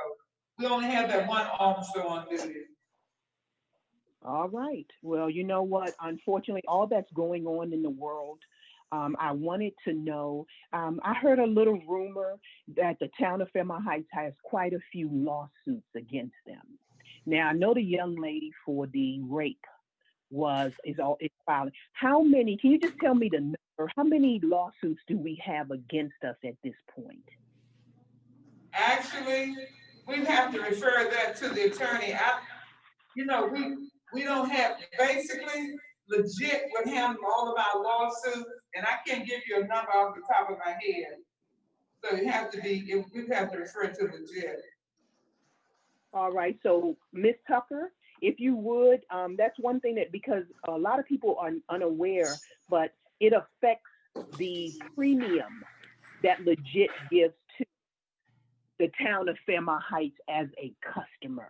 we only have that one officer on duty. All right. Well, you know what? Unfortunately, all that's going on in the world, I wanted to know, I heard a little rumor that the town of Fairmount Heights has quite a few lawsuits against them. Now, I know the young lady for the rape is filing. How many, can you just tell me the number? How many lawsuits do we have against us at this point? Actually, we have to refer that to the attorney. We don't have, basically, legit would handle all of our lawsuits, and I can't give you a number off the top of my head. So we have to refer to legit. All right, so Ms. Tucker, if you would, that's one thing that, because a lot of people are unaware, but it affects the premium that Legit gives to the town of Fairmount Heights as a customer.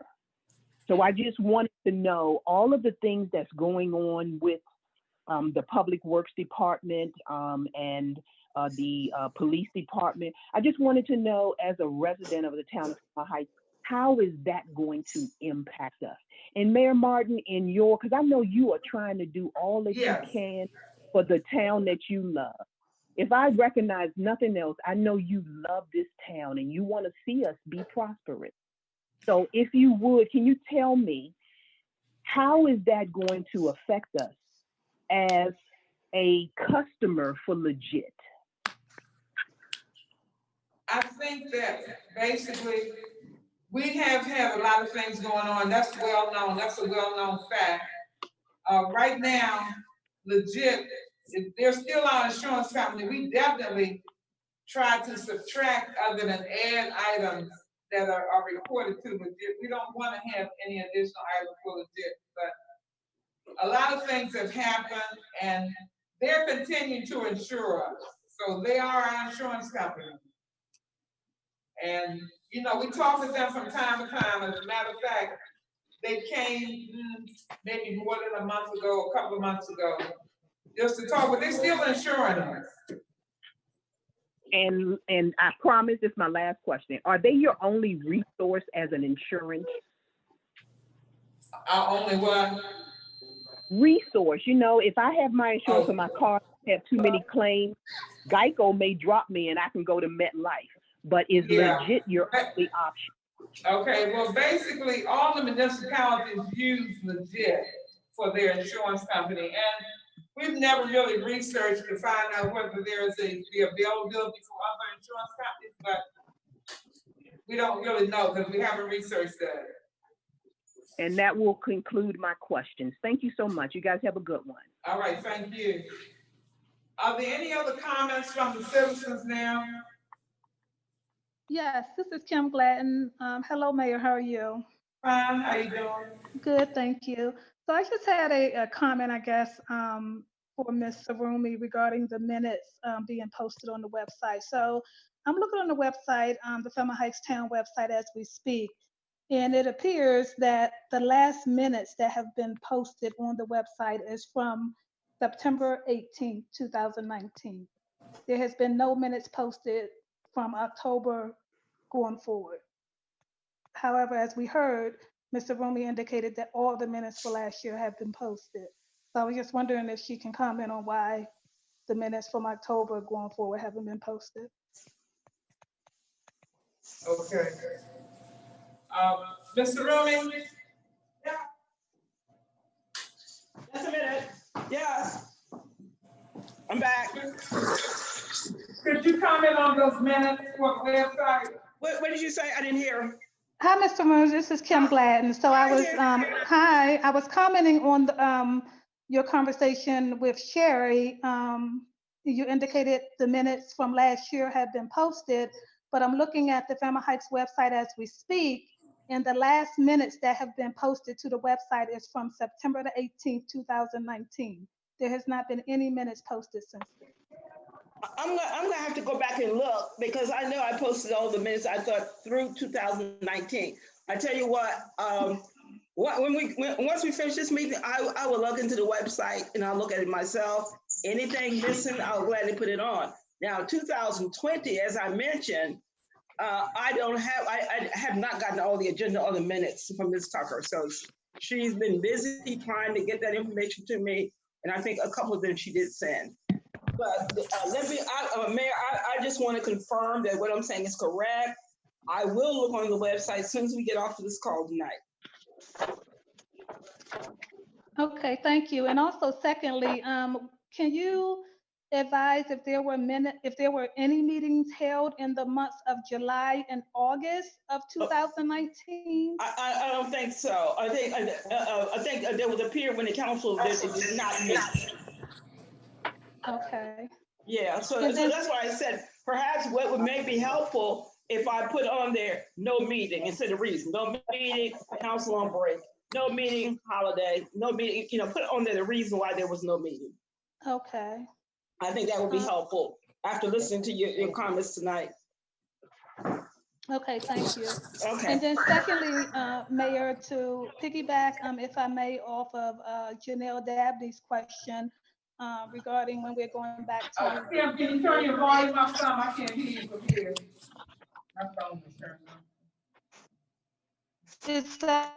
So I just wanted to know all of the things that's going on with the Public Works Department and the Police Department. I just wanted to know, as a resident of the town of Fairmount Heights, how is that going to impact us? And Mayor Martin, in your, because I know you are trying to do all that Yes. you can for the town that you love. If I recognize nothing else, I know you love this town and you want to see us be prosperous. So if you would, can you tell me, how is that going to affect us as a customer for Legit? I think that basically we have had a lot of things going on. That's well known. That's a well-known fact. Right now, Legit, if they're still our insurance company. We definitely try to subtract other than add items that are reported to Legit. We don't want to have any additional items for Legit, but a lot of things have happened and they're continuing to insure us. So they are our insurance company. And, you know, we talk with them from time to time. As a matter of fact, they came maybe more than a month ago, a couple of months ago, just to talk, but they're still insuring us. And I promise this is my last question. Are they your only resource as an insurance? Our only one? Resource. You know, if I have my insurance on my car, have too many claims, Geico may drop me and I can go to MetLife. But is Legit your only option? Okay, well, basically, all the municipalities use Legit for their insurance company, and we've never really researched to find out whether there's the availability for other insurance companies, but we don't really know because we haven't researched that. And that will conclude my questions. Thank you so much. You guys have a good one. All right, thank you. Are there any other comments from the citizens now? Yes, this is Kim Gladden. Hello, Mayor. How are you? Fine. How you doing? Good, thank you. So I just had a comment, I guess, for Ms. Sarumi regarding the minutes being posted on the website. So I'm looking on the website, the Fairmount Heights Town website as we speak, and it appears that the last minutes that have been posted on the website is from September 18, 2019. There has been no minutes posted from October going forward. However, as we heard, Mr. Rumi indicated that all the minutes for last year have been posted. So I was just wondering if she can comment on why the minutes from October going forward haven't been posted. Okay. Mr. Rumi? Yeah. Just a minute. Yes. I'm back. Could you comment on those minutes for the website? What did you say? I didn't hear. Hi, Mr. Moon. This is Kim Gladden. So I was commenting on your conversation with Sherry. You indicated the minutes from last year have been posted, but I'm looking at the Fairmount Heights website as we speak, and the last minutes that have been posted to the website is from September the 18th, 2019. There has not been any minutes posted since then. I'm gonna have to go back and look because I know I posted all the minutes I thought through 2019. I tell you what, once we finish this meeting, I will log into the website and I'll look at it myself. Anything missing, I'll gladly put it on. Now, 2020, as I mentioned, I have not gotten all the agenda or the minutes from Ms. Tucker. So she's been busy trying to get that information to me. And I think a couple of them she did send. But Mayor, I just want to confirm that what I'm saying is correct. I will look on the website as soon as we get off of this call tonight. Okay, thank you. And also, secondly, can you advise if there were any meetings held in the months of July and August of 2019? I don't think so. I think there was a period when the council did not meet. Okay. Yeah, so that's why I said perhaps what may be helpful if I put on there, no meeting instead of reason, no meeting, council on break, no meeting, holiday, no meeting, put on there the reason why there was no meeting. Okay. I think that would be helpful after listening to your comments tonight. Okay, thank you. Okay. And then secondly, Mayor, to piggyback, if I may, off of Janelle Dabney's question regarding when we're going back to. Kim, can you turn your volume up some? I can't hear you from here. My phone is turned on. Is that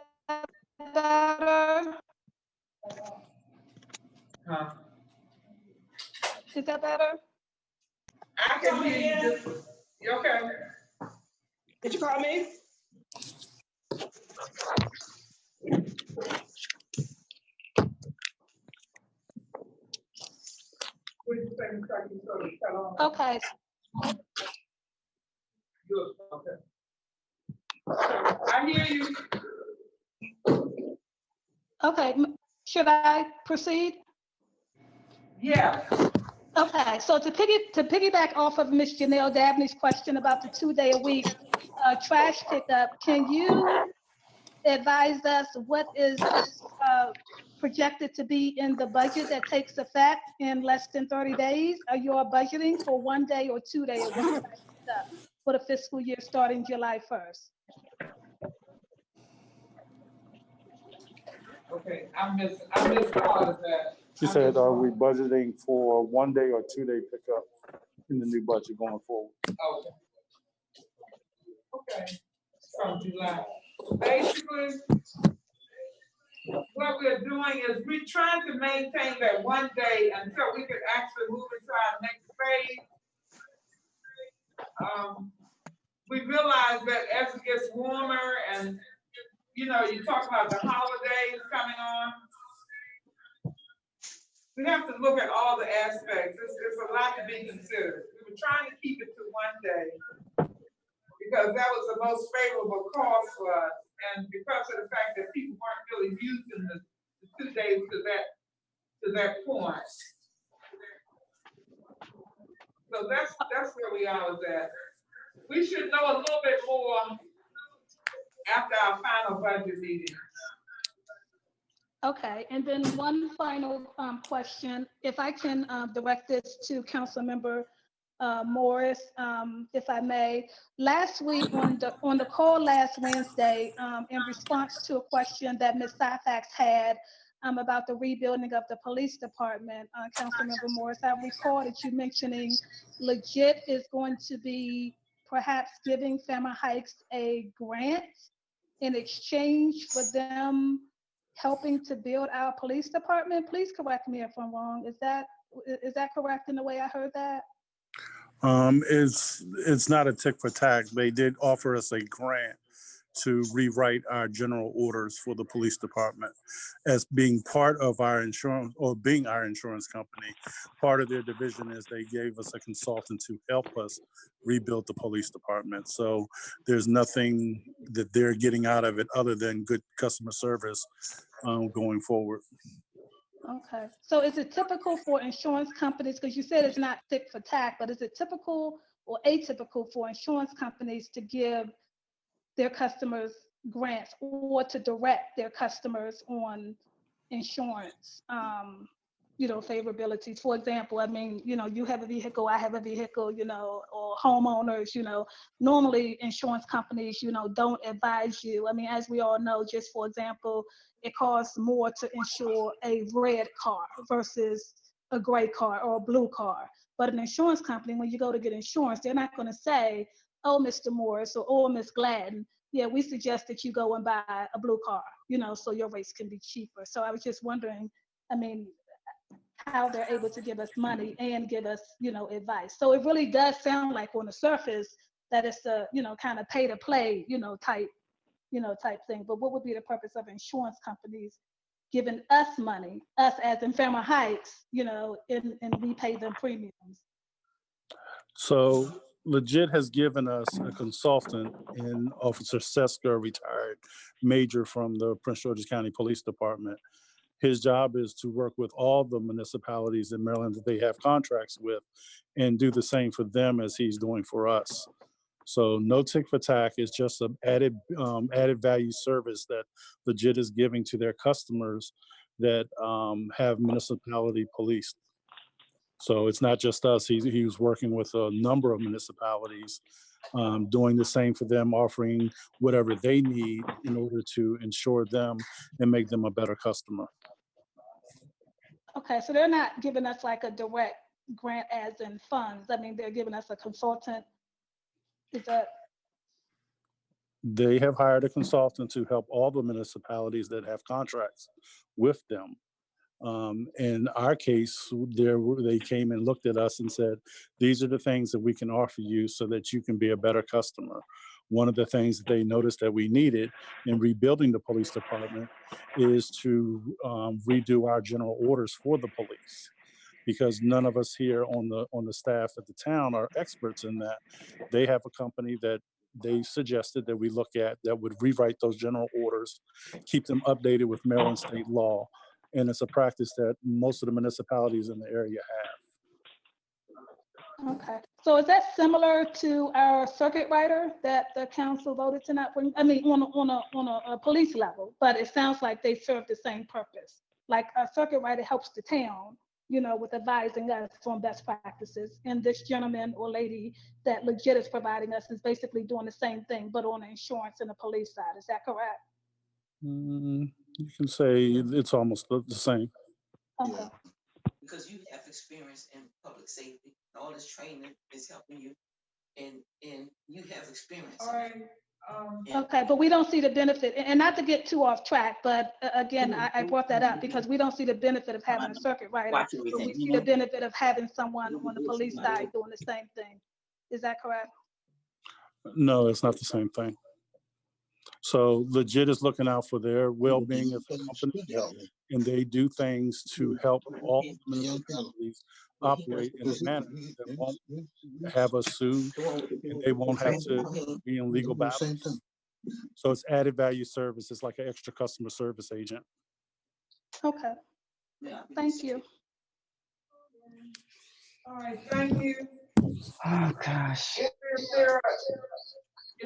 better? Huh? Is that better? I can hear you. You okay? Did you call me? Okay. Good, okay. I hear you. Okay, should I proceed? Yeah. Okay, so to piggyback off of Ms. Janelle Dabney's question about the 2-day-a-week trash pickup, can you advise us what is projected to be in the budget that takes effect in less than 30 days? Are you all budgeting for 1 day or 2-day-a-week trash pickup for the fiscal year starting July 1st? Okay, I missed part of that. She said, are we budgeting for 1 day or 2-day pickup in the new budget going forward? Okay. Okay, from July. Basically, what we're doing is we're trying to maintain that 1 day until we can actually move into our next phase. We realize that as it gets warmer and, you talk about the holidays coming on, we have to look at all the aspects. There's a lot to be considered. We were trying to keep it to 1 day because that was the most favorable cost for us. And because of the fact that people weren't really using the 2 days to that point. So that's where we are with that. We should know a little bit more after our final budget meeting. Okay, and then one final question, if I can direct this to Councilmember Morris, if I may. Last week on the call last Wednesday, in response to a question that Ms. Syphax had about the rebuilding of the police department, Councilmember Morris, I recall that you mentioning Legit is going to be perhaps giving Fairmount Heights a grant in exchange for them helping to build our police department. Please correct me if I'm wrong. Is that correct in the way I heard that? It's not a tick for tack. They did offer us a grant to rewrite our general orders for the police department as being part of our insurance, or being our insurance company. Part of their division is they gave us a consultant to help us rebuild the police department. So there's nothing that they're getting out of it other than good customer service going forward. Okay, so is it typical for insurance companies, because you said it's not tick for tack, but is it typical or atypical for insurance companies to give their customers grants or to direct their customers on insurance, favorabilities? For example, I mean, you have a vehicle, I have a vehicle, or homeowners, normally insurance companies, don't advise you. I mean, as we all know, just for example, it costs more to insure a red car versus a gray car or a blue car. But an insurance company, when you go to get insurance, they're not going to say, oh, Mr. Morris or Miss Gladden, yeah, we suggest that you go and buy a blue car, so your rates can be cheaper. So I was just wondering, I mean, how they're able to give us money and give us, advice. So it really does sound like on the surface that it's a, kind of pay to play, type thing. But what would be the purpose of insurance companies giving us money, us as in Fairmount Heights, and we pay them premiums? So Legit has given us a consultant in Officer Seska, retired major from the Prince George's County Police Department. His job is to work with all the municipalities in Maryland that they have contracts with and do the same for them as he's doing for us. So no tick for tack is just an added value service that Legit is giving to their customers that have municipality police. So it's not just us. He was working with a number of municipalities, doing the same for them, offering whatever they need in order to ensure them and make them a better customer. Okay, so they're not giving us like a direct grant as in funds. I mean, they're giving us a consultant. Is that? They have hired a consultant to help all the municipalities that have contracts with them. In our case, they came and looked at us and said, these are the things that we can offer you so that you can be a better customer. One of the things that they noticed that we needed in rebuilding the police department is to redo our general orders for the police, because none of us here on the staff at the town are experts in that. They have a company that they suggested that we look at that would rewrite those general orders, keep them updated with Maryland state law. And it's a practice that most of the municipalities in the area have. Okay, so is that similar to our circuit rider that the council voted to not bring? I mean, on a police level, but it sounds like they serve the same purpose. Like a circuit rider helps the town, you know, with advising us on best practices. And this gentleman or lady that Legit is providing us is basically doing the same thing, but on the insurance and the police side. Is that correct? You can say it's almost the same. Okay. Because you have experience in public safety, all this training is helping you, and you have experience. All right. Okay, but we don't see the benefit, and not to get too off track, but again, I brought that up because we don't see the benefit of having a circuit rider, but we see the benefit of having someone on the police side doing the same thing. Is that correct? No, it's not the same thing. So Legit is looking out for their well-being as a company, and they do things to help all municipalities operate in a manner that won't have us sued, and they won't have to be in legal battles. So it's added value service. It's like an extra customer service agent. Okay. Thank you. All right, thank you. Oh, gosh. If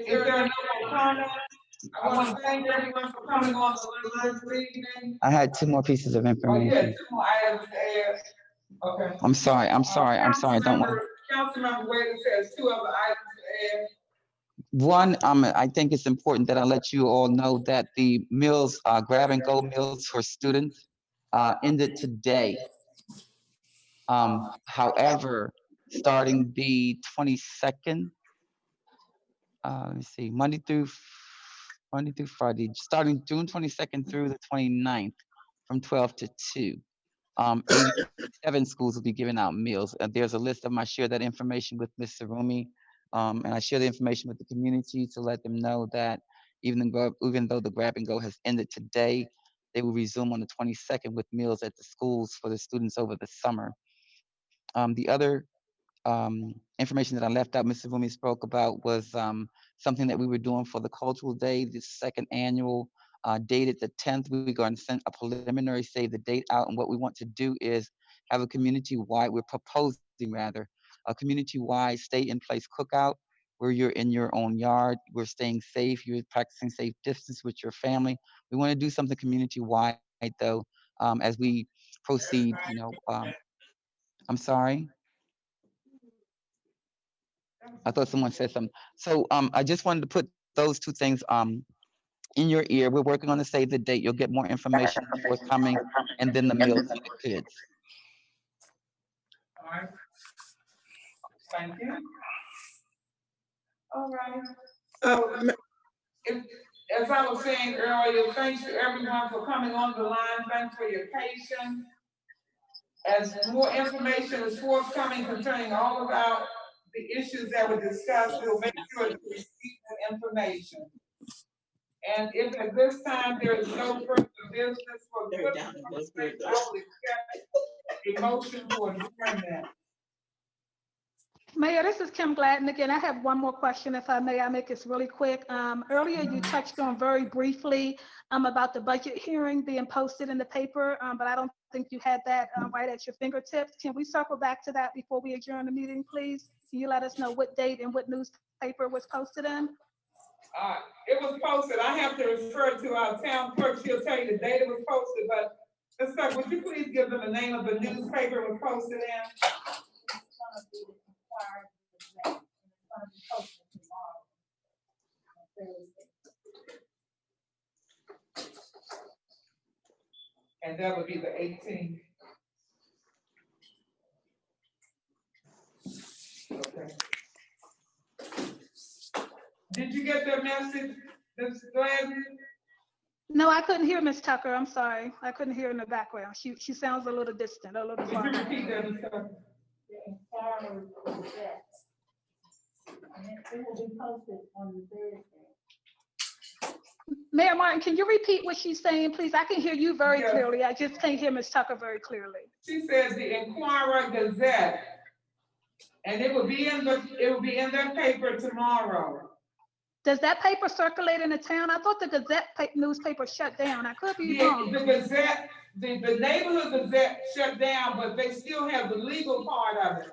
there are no more comments, I want to thank everyone for coming on the line this evening. I had 2 more pieces of Oh, information. you had 2 more items to add. Okay. I'm sorry. Don't worry. Councilmember Wade says 2 other items to add. One, I think it's important that I let you all know that the meals, grab and go meals for students ended today. However, starting the 22nd, let me see, Monday through Friday, starting June 22nd through the 29th from 12 to 2. 87 schools will be giving out meals. There's a list of them. I share that information with Ms. Sarumi, and I share the information with the community to let them know that even though the grab and go has ended today, they will resume on the 22nd with meals at the schools for the students over the summer. The other information that I left out, Mr. Rumi spoke about, was something that we were doing for the Cultural Day, the 2nd annual, dated the 10th. We're going to send a preliminary save the date out, and what we want to do is have a community-wide, we're proposing rather, a community-wide stay-in-place cookout where you're in your own yard, we're staying safe, you're practicing safe distance with your family. We want to do something community-wide though, as we proceed, you know, I'm sorry. I thought someone said something. So I just wanted to put those 2 things in your ear. We're working on the save the date. You'll get more information forthcoming, and then the meals for the kids. All right. Thank you. All right. So, as I was saying earlier, thanks to everyone for coming on the line. Thanks for your patience. As more information is forthcoming concerning all about the issues that were discussed, we'll make sure that we speak the information. And if at this time there is no further business for the good, I will accept a motion to adjourn that. Mayor, this is Kim Gladden again. I have one more question, if I may. I'll make this really quick. Earlier, you touched on very briefly about the budget hearing being posted in the paper, but I don't think you had that right at your fingertips. Can we circle back to that before we adjourn the meeting, please? Can you let us know what date and what newspaper paper was posted in? It was posted, I have to refer to our town clerk, she'll tell you the date it was posted, but, Ms. Clerk, would you please give them the name of the newspaper it was posted in? It's gonna be the Inquirer Gazette, and it's gonna be posted tomorrow. On Thursday. And that would be the 18th. Okay. Did you get the message, Ms. Gladys? No, I couldn't hear Ms. Tucker. I'm sorry. I couldn't hear in the background. She sounds a little distant, a little far. Would you repeat that, Ms. Tucker? The Inquirer Gazette. And it will be posted on Thursday. Mayor Martin, can you repeat what she's saying, please? I can hear you very Yes. clearly. I just can't hear Ms. Tucker very clearly. She says the Inquirer Gazette. And it will be in that paper tomorrow. Does that paper circulate in the town? I thought the Gazette newspaper shut down. I could be wrong. The Gazette, the neighborhood Gazette shut down, but they still have the legal part of it.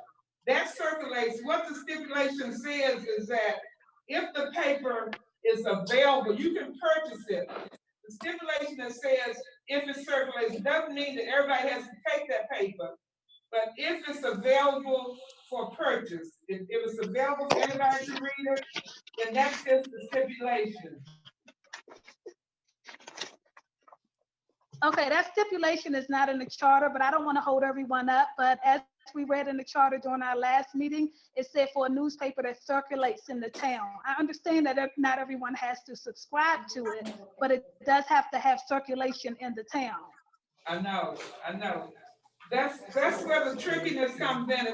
That circulates. What the stipulation says is that if the paper is available, you can purchase it. The stipulation that says if it circulates doesn't mean that everybody has to take that paper. But if it's available for purchase, if it's available for anybody to read it, then that's just the stipulation. Okay, that stipulation is not in the charter, but I don't want to hold everyone up. But as we read in the charter during our last meeting, it said for a newspaper that circulates in the town. I understand that not everyone has to subscribe to it, but it does have to have circulation in the town. I know. That's where the trickiness comes in.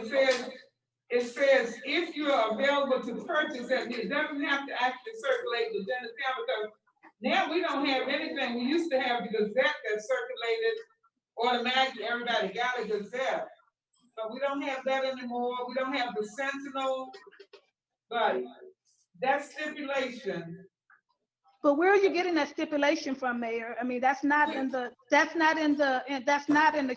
It says if you are available to purchase it, it doesn't have to actually circulate within the town, because now we don't have anything. We used to have the Gazette that circulated automatically. Everybody got a Gazette, but we don't have that anymore. We don't have the Sentinel, but that stipulation. But where are you getting that stipulation from, Mayor? I mean, that's not in the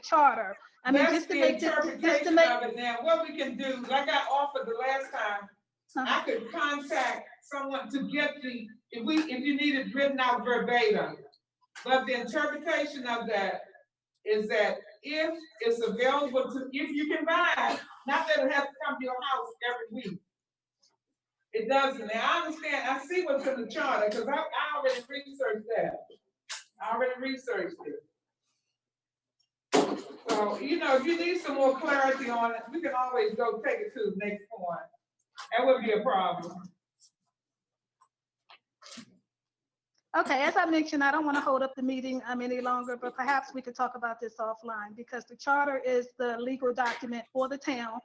charter. I mean, That's the interpretation of it now. What we can do, like I offered the last time, I could contact someone to get if you need it written out verbatim. But the interpretation of that is that if it's available if you can buy it, not that it has to come to your house every week. It doesn't. Now I understand, I see what's in the charter, because I already researched that. I already researched it. So, if you need some more clarity on it, we can always go take it to the next point. That wouldn't be a problem. Okay, as I mentioned, I don't want to hold up the meeting any longer, but perhaps we could talk about this offline, because the charter is the legal document for the town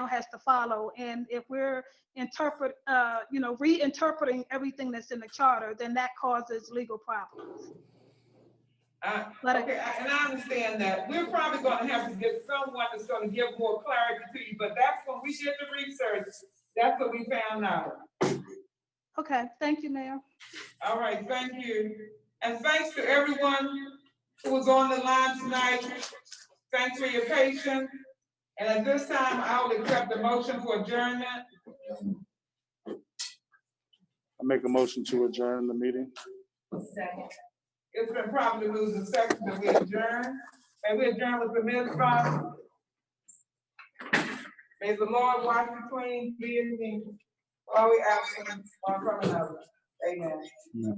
has to follow. And if we're reinterpreting everything that's in the charter, then that causes legal problems. Okay, and I understand that. We're probably going to have to get someone that's going to give more clarity to you, but that's when we did the research. That's what we found out. Okay, thank you, Mayor. All right, thank you. And thanks to everyone who was on the line tonight. Thanks for your patience. And at this time, I will accept the motion for adjournment. I make a motion to adjourn the meeting. Second. It's been properly moved and seconded that we adjourn. And we adjourn with the mitzvah. May the Lord watch between thee and me while we absent one from another. Amen. No.